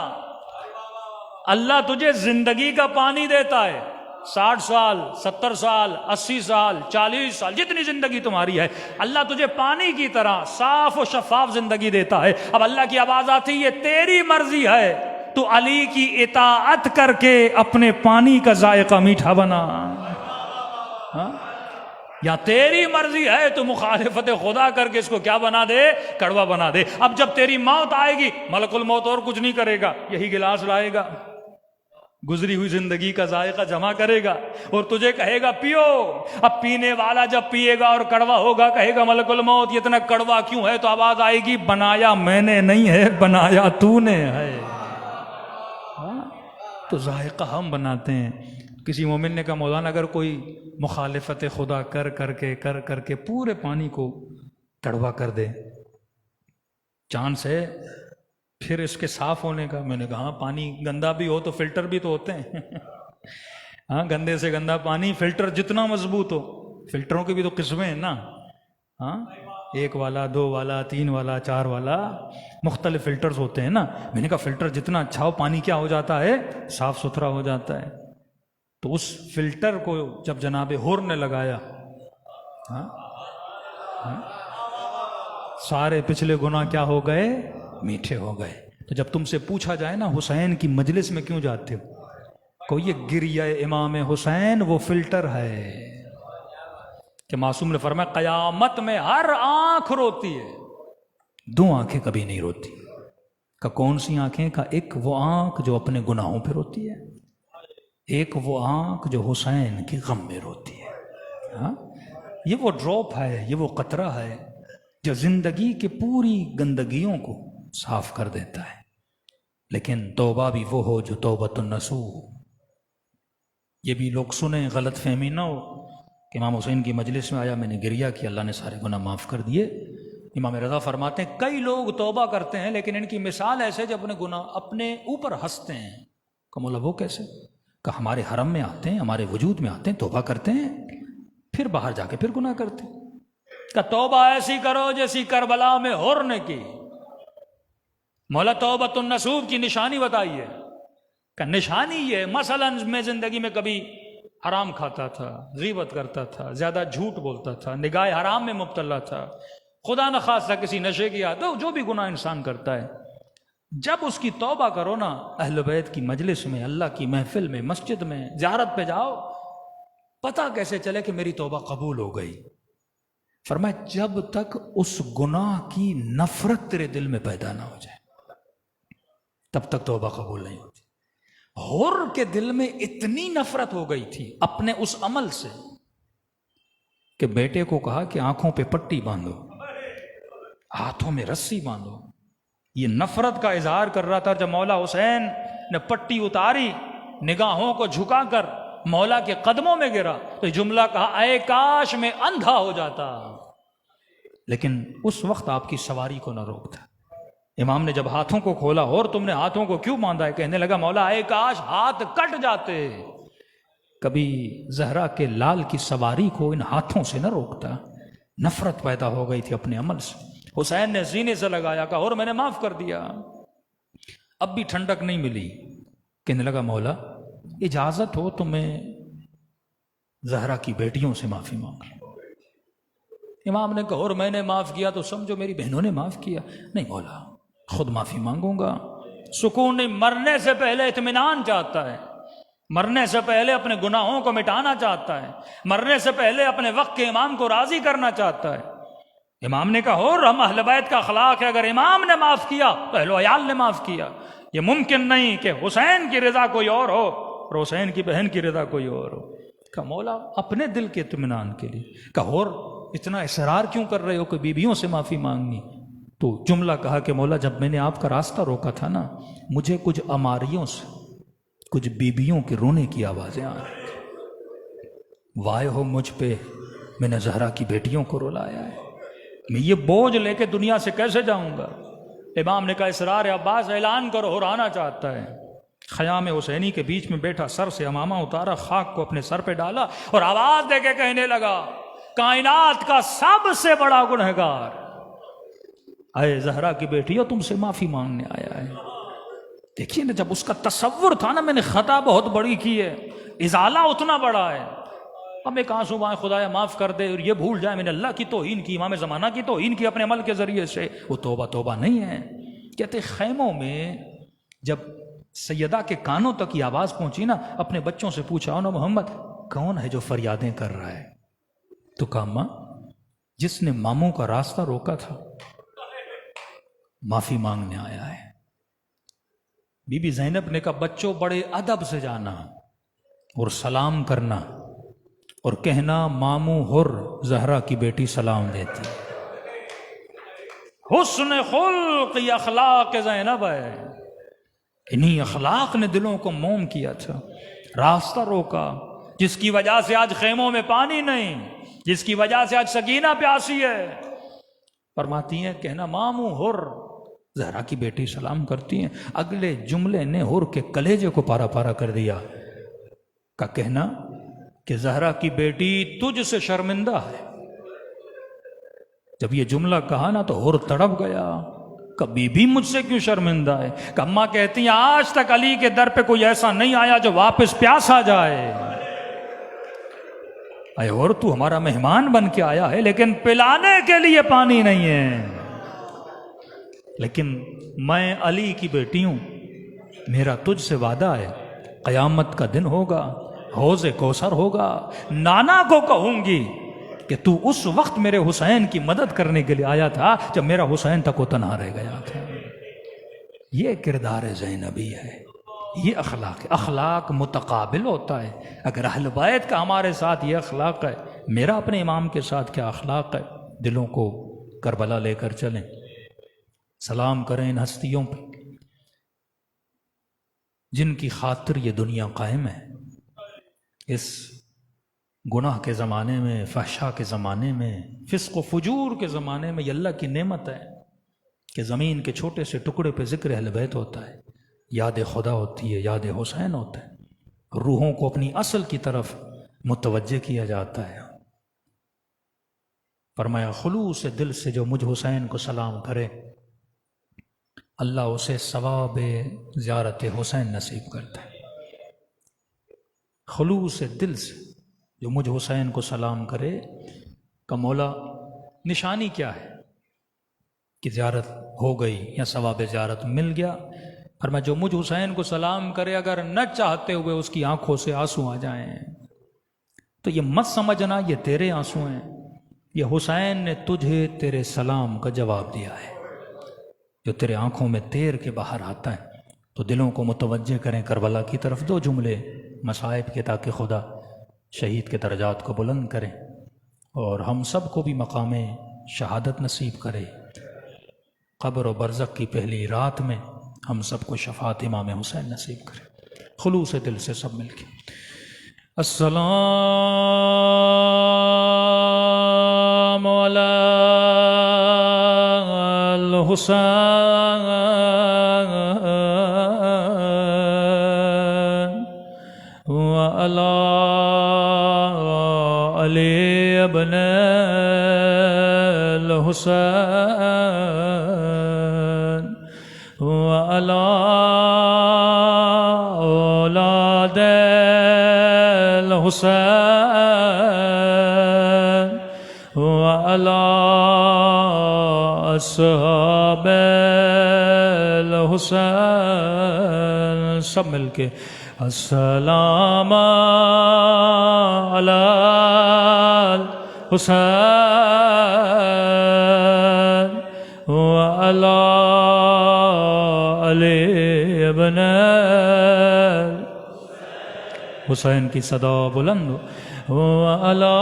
اللہ تجھے زندگی کا پانی دیتا ہے. 60 سال، 70 سال، 80 سال، 40 سال، جتنی زندگی تمہاری ہے، اللہ تجھے پانی کی طرح صاف و شفاف زندگی دیتا ہے. اب اللہ کی آواز آتی ہے تیری مرضی ہے تو علی کی اطاعت کر کے اپنے پانی کا ذائقہ میٹھا بنا. ہاں؟ یا تیری مرضی ہے تو مخالفت خدا کر کے اس کو کیا بنا دے؟ کڑوا بنا دے. اب جب تیری موت آئے گی ملک الموت اور کچھ نہیں کرے گا، یہی گلاس لائے گا، گزری ہوئی زندگی کا ذائقہ جمع کرے گا اور تجھے کہے گا پیو. اب پینے والا جب پیے گا اور کڑوا ہوگا کہے گا ملک الموت یہ اتنا کڑوا کیوں ہے؟ تو آواز آئے گی بنایا میں نے نہیں ہے، بنایا تو نے ہے. تو ذائقہ ہم بناتے ہیں. کسی مومن نے کہا مولانا اگر کوئی مخالفت خدا کر کر کے پورے پانی کو کڑوا کر دے، چانس ہے پھر اس کے صاف ہونے کا؟ میں نے کہا ہاں، پانی گندا بھی ہو تو فلٹر بھی تو ہوتے ہیں. ہاں، گندے سے گندا پانی، فلٹر جتنا مضبوط ہو، فلٹروں کی بھی تو قسمیں ہیں نا. ہاں، 1 والا، 2 والا، 3 والا، 4 والا، مختلف فلٹرز ہوتے ہیں نا. میں نے کہا فلٹر جتنا اچھا ہو پانی کیا ہو جاتا ہے؟ صاف ستھرا ہو جاتا ہے. تو اس فلٹر کو جب جناب حور نے لگایا، ہاں سارے پچھلے گناہ کیا ہو گئے؟ میٹھے ہو گئے. تو جب تم سے پوچھا جائے نا حسین کی مجلس میں کیوں جاتے ہو، کو یہ گریہ امام حسین وہ فلٹر ہے کہ معصوم نے فرمایا قیامت میں ہر آنکھ روتی ہے، 2 آنکھیں کبھی نہیں روتی. کہ کون سی آنکھیں؟ کا ایک وہ آنکھ جو اپنے گناہوں پہ روتی ہے، ایک وہ آنکھ جو حسین کی غم میں روتی ہے. ہاں، یہ وہ ڈراپ ہے، یہ وہ قطرہ ہے جو زندگی کے پوری گندگیوں کو صاف کر دیتا ہے. لیکن توبہ بھی وہ ہو جو توبۃ النصوح. یہ بھی لوگ سنیں، غلط فہمی نہ ہو کہ امام حسین کی مجلس میں آیا، میں نے گریہ کیا، اللہ نے سارے گناہ معاف کر دیے. امام رضا فرماتے ہیں کئی لوگ توبہ کرتے ہیں لیکن ان کی مثال ایسے جو اپنے گناہ اپنے اوپر ہنستے ہیں. کہ مولا وہ کیسے؟ کہ ہمارے حرم میں آتے ہیں، ہمارے وجود میں آتے ہیں، توبہ کرتے ہیں، پھر باہر جا کے پھر گناہ کرتے ہیں. کہ توبہ ایسی کرو جیسی کربلا میں حر نے کی. مولا توبۃ النصوح کی نشانی بتائیے. کہ نشانی یہ مثلا میں زندگی میں کبھی حرام کھاتا تھا، غیبت کرتا تھا، زیادہ جھوٹ بولتا تھا، نگاہ حرام میں مبتلا تھا، خدا نخواستہ کسی نشے کی عادت، جو بھی گناہ انسان کرتا ہے، جب اس کی توبہ کرو نا اہل بیت کی مجلس میں، اللہ کی محفل میں، مسجد میں، زیارت پہ جاؤ، پتہ کیسے چلے کہ میری توبہ قبول ہو گئی؟ فرمایا جب تک اس گناہ کی نفرت تیرے دل میں پیدا نہ ہو جائے تب تک توبہ قبول نہیں ہوتی. حر کے دل میں اتنی نفرت ہو گئی تھی اپنے اس عمل سے کہ بیٹے کو کہا کہ آنکھوں پہ پٹی باندھو، ہاتھوں میں رسی باندھو. یہ نفرت کا اظہار کر رہا تھا. جب مولا حسین نے پٹی اتاری، نگاہوں کو جھکا کر مولا کے قدموں میں گرا، تو یہ جملہ کہا اے کاش میں اندھا ہو جاتا. لیکن اس وقت آپ کی سواری کو نہ روکتا. امام نے جب ہاتھوں کو کھولا، اور تم نے ہاتھوں کو کیوں باندھا ہے؟ کہنے لگا مولا اے کاش ہاتھ کٹ جاتے. کبھی زہرا کے لال کی سواری کو ان ہاتھوں سے نہ روکتا. نفرت پیدا ہو گئی تھی اپنے عمل سے. حسین نے سینے سے لگایا، کہا اور میں نے معاف کر دیا. اب بھی ٹھنڈک نہیں ملی. کہنے لگا مولا اجازت ہو تو میں زہرا کی بیٹیوں سے معافی مانگ لوں. امام نے کہا اور میں نے معاف کیا تو سمجھو میری بہنوں نے معاف کیا. نہیں مولا، خود معافی مانگوں گا. سکون نہیں، مرنے سے پہلے اطمینان چاہتا ہے، مرنے سے پہلے اپنے گناہوں کو مٹانا چاہتا ہے، مرنے سے پہلے اپنے وقت کے امام کو راضی کرنا چاہتا ہے. امام نے کہا اور ہم اہل بیت کا اخلاق ہے، اگر امام نے معاف کیا تو اہل عیال نے معاف کیا. یہ ممکن نہیں کہ حسین کی رضا کوئی اور ہو اور حسین کی بہن کی رضا کوئی اور ہو. کہا مولا اپنے دل کے اطمینان کے لیے. کہا اور اتنا اصرار کیوں کر رہے ہو کہ بیویوں سے معافی مانگنی؟ تو جملہ کہا کہ مولا جب میں نے آپ کا راستہ روکا تھا نا، مجھے کچھ اماریوں سے، کچھ بیبیوں کے رونے کی آوازیں آ رہی تھیں. وائے ہو مجھ پہ، میں نے زہرا کی بیٹیوں کو رلایا ہے. میں یہ بوجھ لے کے دنیا سے کیسے جاؤں گا؟ امام نے کہا اسرار عباس اعلان کرو، اور آنا چاہتا ہے. خیام حسینی کے بیچ میں بیٹھا، سر سے امامہ اتارا، خاک کو اپنے سر پہ ڈالا اور آواز دے کے کہنے لگا کائنات کا سب سے بڑا گنہگار اے زہرا کی بیٹیوں تم سے معافی مانگنے آیا ہے. دیکھیے نا، جب اس کا تصور تھا نا میں نے خطا بہت بڑی کی ہے، ازالہ اتنا بڑا ہے، اب ایک آنسو بائیں خدایا معاف کر دے اور یہ بھول جائے میں نے اللہ کی توہین کی، امام زمانہ کی توہین کی اپنے عمل کے ذریعے سے، وہ توبہ توبہ نہیں ہے. کہتے خیموں میں جب سیدہ کے کانوں تک یہ آواز پہنچی نا، اپنے بچوں سے پوچھا نا محمد کون ہے جو فریادیں کر رہا ہے؟ تو کہا ماں جس نے ماموں کا راستہ روکا تھا معافی مانگنے آیا ہے. بی بی زینب نے کہا بچوں بڑے ادب سے جانا اور سلام کرنا اور کہنا ماموں حر زہرا کی بیٹی سلام دیتی. حسن خلق یہ اخلاق زینب ہے. انہی اخلاق نے دلوں کو موم کیا تھا. راستہ روکا جس کی وجہ سے آج خیموں میں پانی نہیں، جس کی وجہ سے آج سکینہ پیاسی ہے. فرماتی ہیں کہنا ماموں حر زہرا کی بیٹی سلام کرتی ہیں. اگلے جملے نے حر کے کلیجے کو پارا پارا کر دیا. کا کہنا کہ زہرا کی بیٹی تجھ سے شرمندہ ہے. جب یہ جملہ کہا نا تو حر تڑپ گیا. کبھی بھی مجھ سے کیوں شرمندہ ہے؟ کہ اماں کہتی ہیں آج تک علی کے در پہ کوئی ایسا نہیں آیا جو واپس پیاسا جائے. اے اور تو ہمارا مہمان بن کے آیا ہے لیکن پلانے کے لیے پانی نہیں ہے. لیکن میں علی کی بیٹی ہوں، میرا تجھ سے وعدہ ہے قیامت کا دن ہوگا، حوض کوثر ہوگا، نانا کو کہوں گی کہ تو اس وقت میرے حسین کی مدد کرنے کے لیے آیا تھا جب میرا حسین تک وہ تنہا رہ گیا تھا. یہ کردار زینبی ہے، یہ اخلاق ہے. اخلاق متقابل ہوتا ہے. اگر اہل بیت کا ہمارے ساتھ یہ اخلاق ہے، میرا اپنے امام کے ساتھ کیا اخلاق ہے؟ دلوں کو کربلا لے کر چلیں، سلام کریں ان ہستیوں پہ جن کی خاطر یہ دنیا قائم ہے. اس گناہ کے زمانے میں، فحشا کے زمانے میں، فسق و فجور کے زمانے میں یہ اللہ کی نعمت ہے کہ زمین کے چھوٹے سے ٹکڑے پہ ذکر اہل بیت ہوتا ہے، یاد خدا ہوتی ہے، یاد حسین ہوتا ہے، روحوں کو اپنی اصل کی طرف متوجہ کیا جاتا ہے. فرمایا خلوص دل سے جو مجھ حسین کو سلام کرے اللہ اسے ثواب زیارت حسین نصیب کرتا ہے. خلوص دل سے جو مجھ حسین کو سلام کرے کہ مولا نشانی کیا ہے کہ زیارت ہو گئی یا ثواب زیارت مل گیا. فرمایا جو مجھ حسین کو سلام کرے اگر نہ چاہتے ہوئے اس کی آنکھوں سے آنسو آ جائیں تو یہ مت سمجھنا یہ تیرے آنسو ہیں، یہ حسین نے تجھے تیرے سلام کا جواب دیا ہے. جو تیرے آنکھوں میں تیر کے باہر آتا ہے تو دلوں کو متوجہ کریں کربلا کی طرف. دو جملے مصائب کے تاکہ خدا شہید کے درجات کو بلند کریں. اور ہم سب کو بھی مقام شہادت نصیب کرے. قبر و برزخ کی پہلی رات میں ہم سب کو شفاعت امام حسین نصیب کرے. خلوص دل سے سب مل کے السلام علی الحسین وعلی علی ابن الحسین وعلی اولاد الحسین وعلی اصحاب الحسین. سب مل کے السلام علی الحسین وعلی علی ابن حسین کی صدا بلند وعلی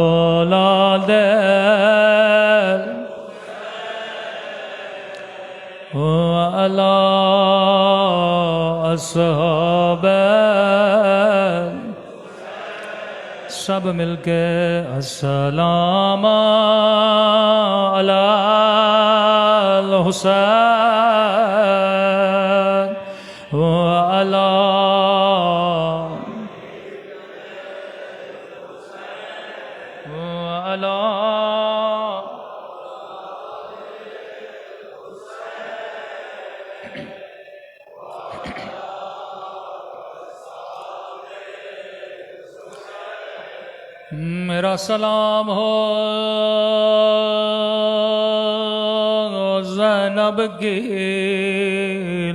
اولاد وعلی اصحاب. سب مل کے السلام علی الحسین وعلی میرا سلام ہو زینب کی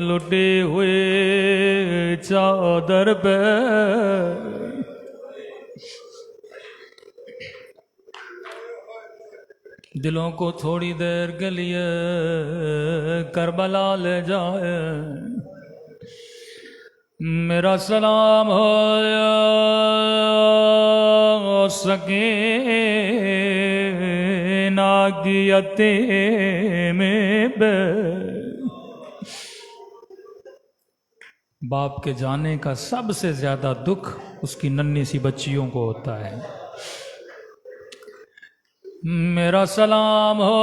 لٹی ہوئی چادر پہ. دلوں کو تھوڑی دیر کے لیے کربلا لے جائے. میرا سلام ہو سکینہ کی یتیم بے. باپ کے جانے کا سب سے زیادہ دکھ اس کی ننھی سی بچیوں کو ہوتا ہے. میرا سلام ہو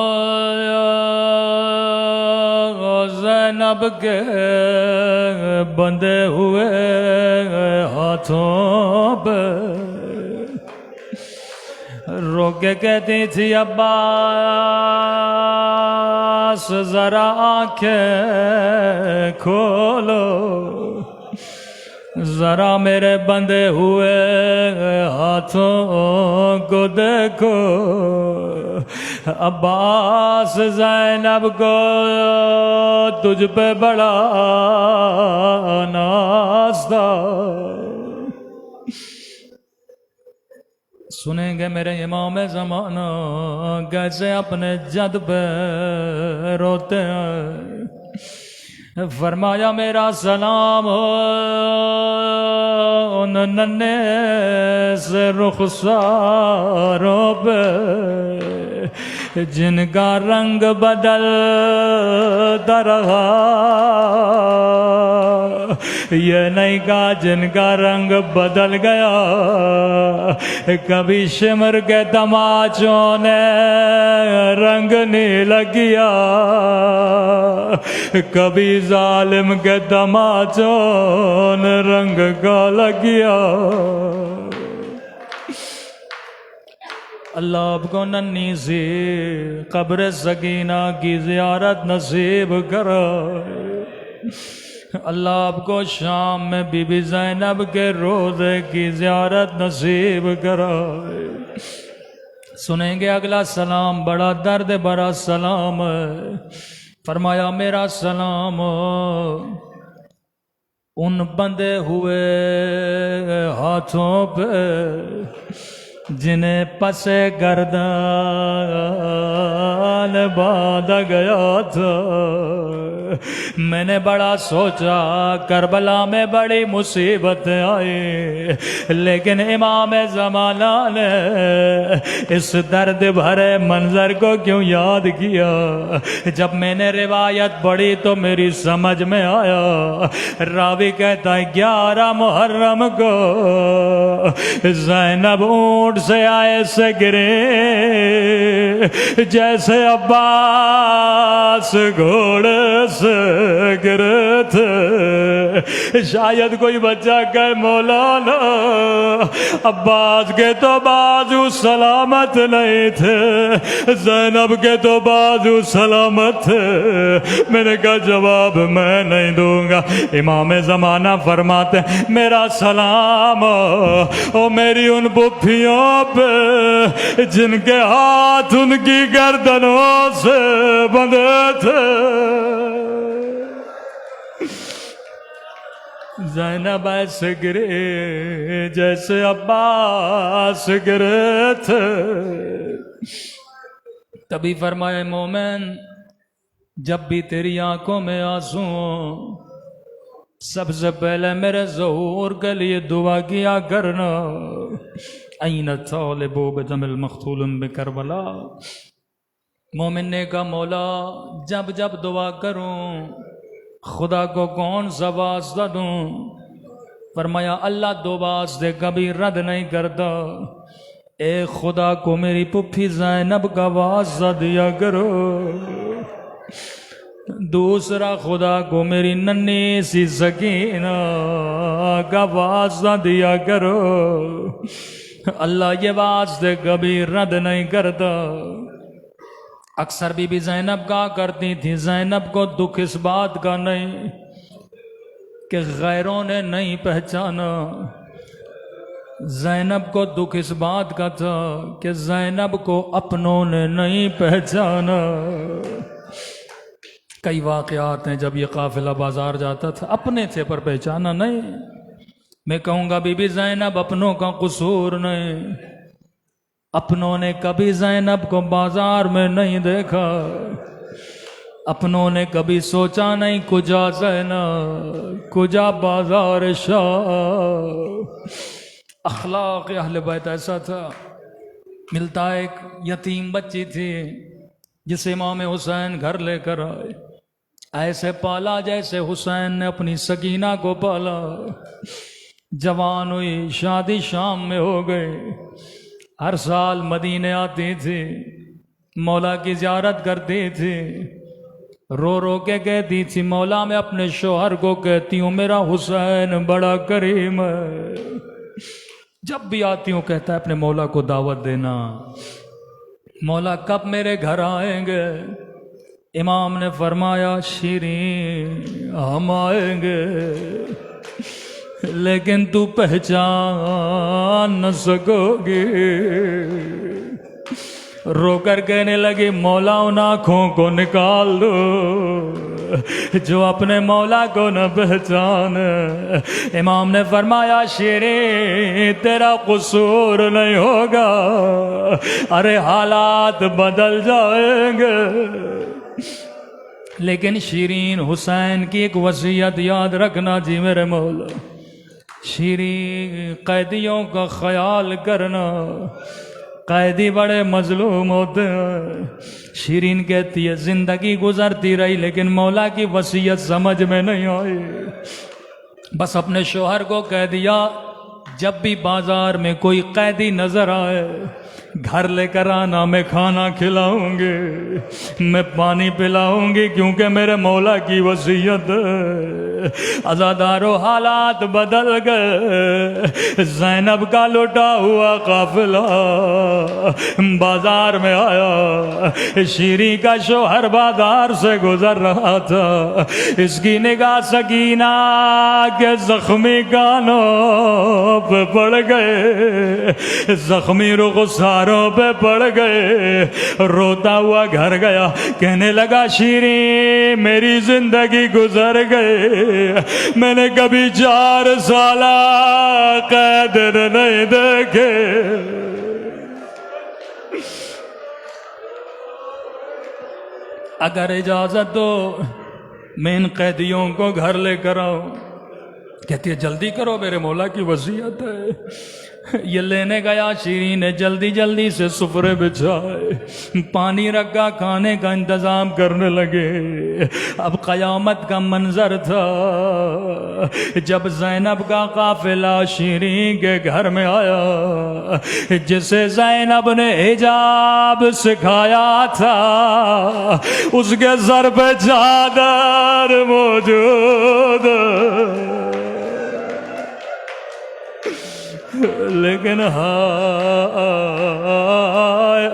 زینب کے بندھے ہوئے ہاتھوں پہ. رو کے کہتی تھی عباس ذرا آنکھیں کھولو، ذرا میرے بندھے ہوئے ہاتھوں کو دیکھو. عباس زینب کو تجھ پہ بڑا ناز تھا. سنیں گے میرے امام زمانہ کیسے اپنے جد پہ روتے ہیں. فرمایا میرا سلام ہو ان ننھے سے رخساروں پہ جن کا رنگ بدلتا رہا. یہ نہیں کہا جن کا رنگ بدل گیا. کبھی شمر کے تماچوں نے رنگ نیلا کیا، کبھی ظالم کے تماچوں نے رنگ کالا کیا. اللہ آپ کو ننھی سی قبر سکینہ کی زیارت نصیب کرائے. اللہ آپ کو شام میں بی بی زینب کے روضے کی زیارت نصیب کرائے. سنیں گے اگلا سلام بڑا درد بھرا سلام ہے. فرمایا میرا سلام ان بندھے ہوئے ہاتھوں پہ جنہیں پس گردان باندھا گیا تھا. میں نے بڑا سوچا کربلا میں بڑی مصیبت آئی، لیکن امام زمانہ نے اس درد بھرے منظر کو کیوں یاد کیا؟ جب میں نے روایت پڑھی تو میری سمجھ میں آیا۔ راوی کہتا ہے 11 محرم کو زینب اونٹ سے آئے سے گرے جیسے عباس گھوڑے سے گرے تھے۔ شاید کوئی بچہ کہے مولانا عباس کے تو بازو سلامت نہیں تھے، زینب کے تو بازو سلامت تھے۔ میں نے کہا جواب میں نہیں دوں گا۔ امام زمانہ فرماتے میرا سلام او میری ان پھپھیوں پہ جن کے ہاتھ ان کی گردنوں سے بندھے تھے۔ زینب ایسے گرے جیسے عباس گرے تھے۔ تبھی فرمائے مومن جب بھی تیری آنکھوں میں آنسو ہوں سب سے پہلے میرے ظہور کے لیے دعا کیا کرنا۔ این الطالب بدم المقتول بکربلا۔ مومن نے کہا مولا جب جب دعا کروں خدا کو کون سا واسطہ دوں؟ فرمایا اللہ 2 واسطے کبھی رد نہیں کرتا، ایک خدا کو میری پھپھی زینب کا واسطہ دیا کرو، دوسرا خدا کو میری ننھی سی سکینہ کا واسطہ دیا کرو۔ اللہ یہ واسطے کبھی رد نہیں کرتا۔ اکثر بی بی زینب کہا کرتی تھی زینب کو دکھ اس بات کا نہیں کہ غیروں نے نہیں پہچانا، زینب کو دکھ اس بات کا تھا کہ زینب کو اپنوں نے نہیں پہچانا۔ کئی واقعات ہیں جب یہ قافلہ بازار جاتا تھا اپنے تھے پر پہچانا نہیں۔ میں کہوں گا بی بی زینب اپنوں کا قصور نہیں، اپنوں نے کبھی زینب کو بازار میں نہیں دیکھا، اپنوں نے کبھی سوچا نہیں کجا زینب کجا بازار شاہ۔ اخلاق اہل بیت ایسا تھا۔ ملتا ایک یتیم بچی تھی جسے امام حسین گھر لے کر آئے، ایسے پالا جیسے حسین نے اپنی سکینہ کو پالا۔ جوان ہوئی، شادی شام میں ہو گئی، ہر سال مدینے آتی تھی، مولا کی زیارت کرتی تھی، رو رو کے کہتی تھی مولا میں اپنے شوہر کو کہتی ہوں میرا حسین بڑا کریم ہے۔ جب بھی آتی ہوں کہتا ہے اپنے مولا کو دعوت دینا، مولا کب میرے گھر آئیں گے؟ امام نے فرمایا شیرین ہم آئیں گے لیکن تو پہچان نہ سکو گی۔ رو کر کہنے لگی مولا ان آنکھوں کو نکال دو جو اپنے مولا کو نہ پہچان۔ امام نے فرمایا شیرین تیرا قصور نہیں ہوگا، ارے حالات بدل جائیں گے۔ لیکن شیرین حسین کی ایک وصیت یاد رکھنا جی میرے مولا، شیرین قیدیوں کا خیال کرنا، قیدی بڑے مظلوم ہوتے ہیں۔ شیرین کہتی ہے زندگی گزرتی رہی لیکن مولا کی وصیت سمجھ میں نہیں آئی، بس اپنے شوہر کو کہہ دیا جب بھی بازار میں کوئی قیدی نظر آئے گھر لے کر آنا، میں کھانا کھلاؤں گی، میں پانی پلاؤں گی، کیونکہ میرے مولا کی وصیت ہے۔ عزادارو حالات بدل گئے، زینب کا لوٹا ہوا قافلہ بازار میں آیا، شیریں کا شوہر بازار سے گزر رہا تھا، اس کی نگاہ سکینہ کے زخمی کانوں پہ پڑ گئے، زخمی رخساروں پہ پڑ گئے، روتا ہوا گھر گیا، کہنے لگا شیریں میری زندگی گزر گئی، میں نے کبھی 4 سالہ قید نہیں دیکھے۔ اگر اجازت دو میں ان قیدیوں کو گھر لے کر آؤں. کہتی ہے جلدی کرو میرے مولا کی وصیت ہے. یہ لینے گیا، شیرین نے جلدی جلدی سے سفرے بچھائے، پانی رکھا، کھانے کا انتظام کرنے لگے. اب قیامت کا منظر تھا جب زینب کا قافلہ شیرین کے گھر میں آیا، جسے زینب نے حجاب سکھایا تھا اس کے سر پہ چادر موجود، لیکن ہائے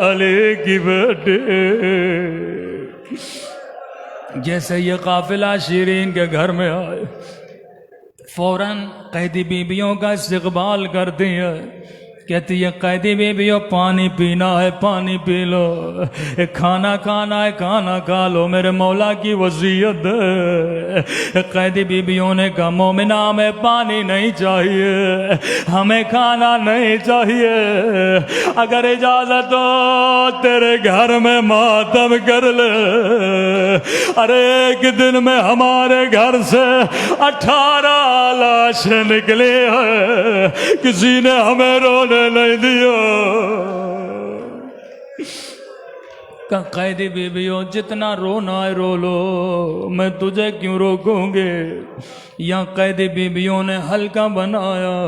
علی کی بیٹی. جیسے یہ قافلہ شیرین کے گھر میں آئے، فوراً قیدی بیویوں کا استقبال کرتی ہے. کہتی ہے قیدی بیویوں پانی پینا ہے پانی پی لو، کھانا کھانا ہے کھانا کھا لو، میرے مولا کی وصیت ہے. قیدی بیویوں نے کہا مومنہ ہمیں پانی نہیں چاہیے، ہمیں کھانا نہیں چاہیے، اگر اجازت ہو تیرے گھر میں ماتم کر لے. ارے ایک دن میں ہمارے گھر سے 18 لاشیں نکلی ہیں، کسی نے ہمیں رونے نہیں دیا. قیدی بیویوں جتنا رونا ہے رو لو، میں تجھے کیوں روکوں گے. یا قیدی بیویوں نے ہلکا بنایا.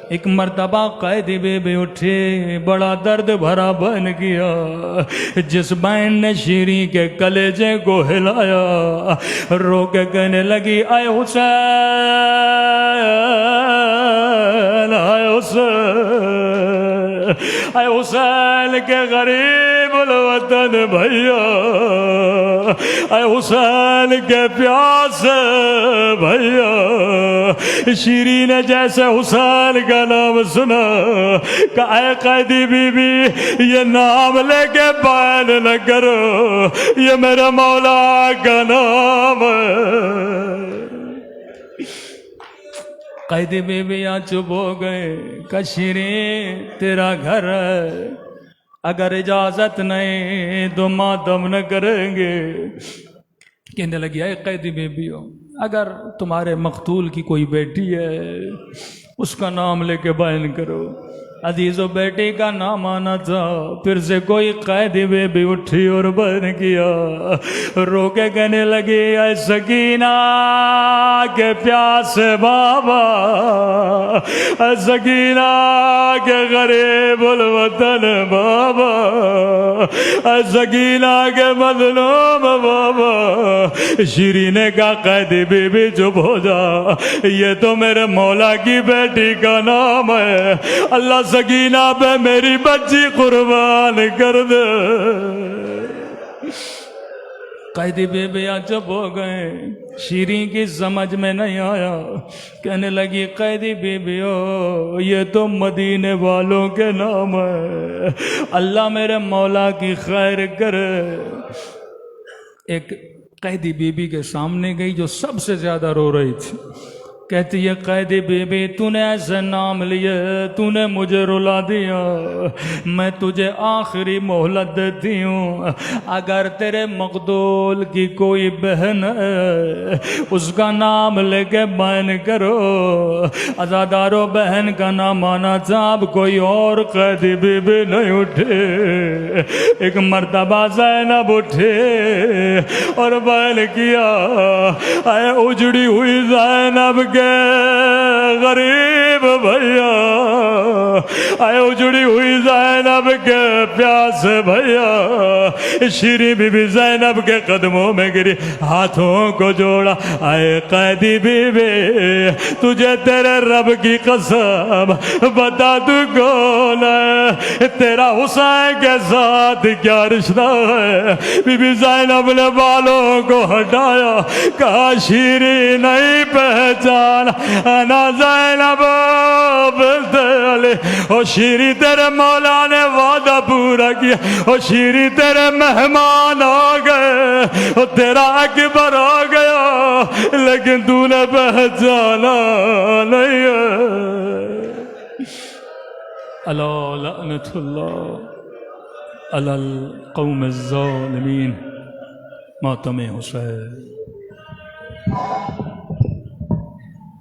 ایک مرتبہ قیدی بیوی اٹھی، بڑا درد بھرا بن گیا. جس بہن نے شیریں کے کلیجے کو ہلایا، رو کے کہنے لگی اے حسین، اے حسین، اے حسین کے غریب الوطن بھیا، اے حسین کے پیاسے بھیا. شیریں نے جیسے حسین کا نام سنا کہ اے قیدی بی بی یہ نام لے کے بیان نہ کرو، یہ میرے مولا کا نام ہے. قیدی بیویاں چپ ہو گئے کہ شیریں تیرا گھر ہے، اگر اجازت نہیں تو ماتم نہ کریں گے. کہنے لگی اے قیدی بیویوں، اگر تمہارے مقتول کی کوئی بیٹی ہے اس کا نام لے کے بیان کرو. عزیزو بیٹی کا نام آنا تھا. پھر سے کوئی قیدی بیوی اٹھی اور بیان کیا، رو کے کہنے لگی اے سکینہ کے پیاسے بابا، اے سکینہ کے غریب الوطن بابا، اے سکینہ کے مظلوم بابا. شیریں نے کہا قیدی بیوی چپ ہو جا، یہ تو میرے مولا کی بیٹی کا نام ہے، اللہ سکینہ پہ میری بچی قربان کر دے. قیدی بیویاں چپ ہو گئے. شیریں کی سمجھ میں نہیں آیا، کہنے لگی قیدی بیویوں یہ تو مدینے والوں کے نام ہے، اللہ میرے مولا کی خیر کرے. ایک قیدی بیوی کے سامنے گئی جو سب سے زیادہ رو رہی تھی. کہتی ہے قیدی بیوی تو نے ایسے نام لیے، تو نے مجھے رلا دیا، میں تجھے آخری مہلت دیتی ہوں، اگر تیرے مقتول کی کوئی بہن ہے اس کا نام لے کے بیان کرو. عزادارو بہن کا نام آنا تھا. اب کوئی اور قیدی بیوی نہیں اٹھے. ایک مرتبہ زینب اٹھے اور بیان کیا اے اجڑی ہوئی زینب غریب بھیا، اے اجڑی ہوئی زینب کے پیاسے بھیا. شیریں بی بی زینب کے قدموں میں گری، ہاتھوں کو جوڑا، اے قیدی بی بی تجھے تیرے رب کی قسم بتا تو کون ہے، تیرا حسین کے ساتھ کیا رشتہ ہے. بی بی زینب نے بالوں کو ہٹایا، کہا شیریں نہیں پہچان انا زینب بنت علی. او شیریں تیرے مولا نے وعدہ پورا کیا، او شیریں تیرے مہمان آ گئے، او تیرا اکبر آ گیا، لیکن تو نے پہچانا نہیں ہے. الا لعنت اللہ علی القوم الظالمین. ماتم حسین. ہے.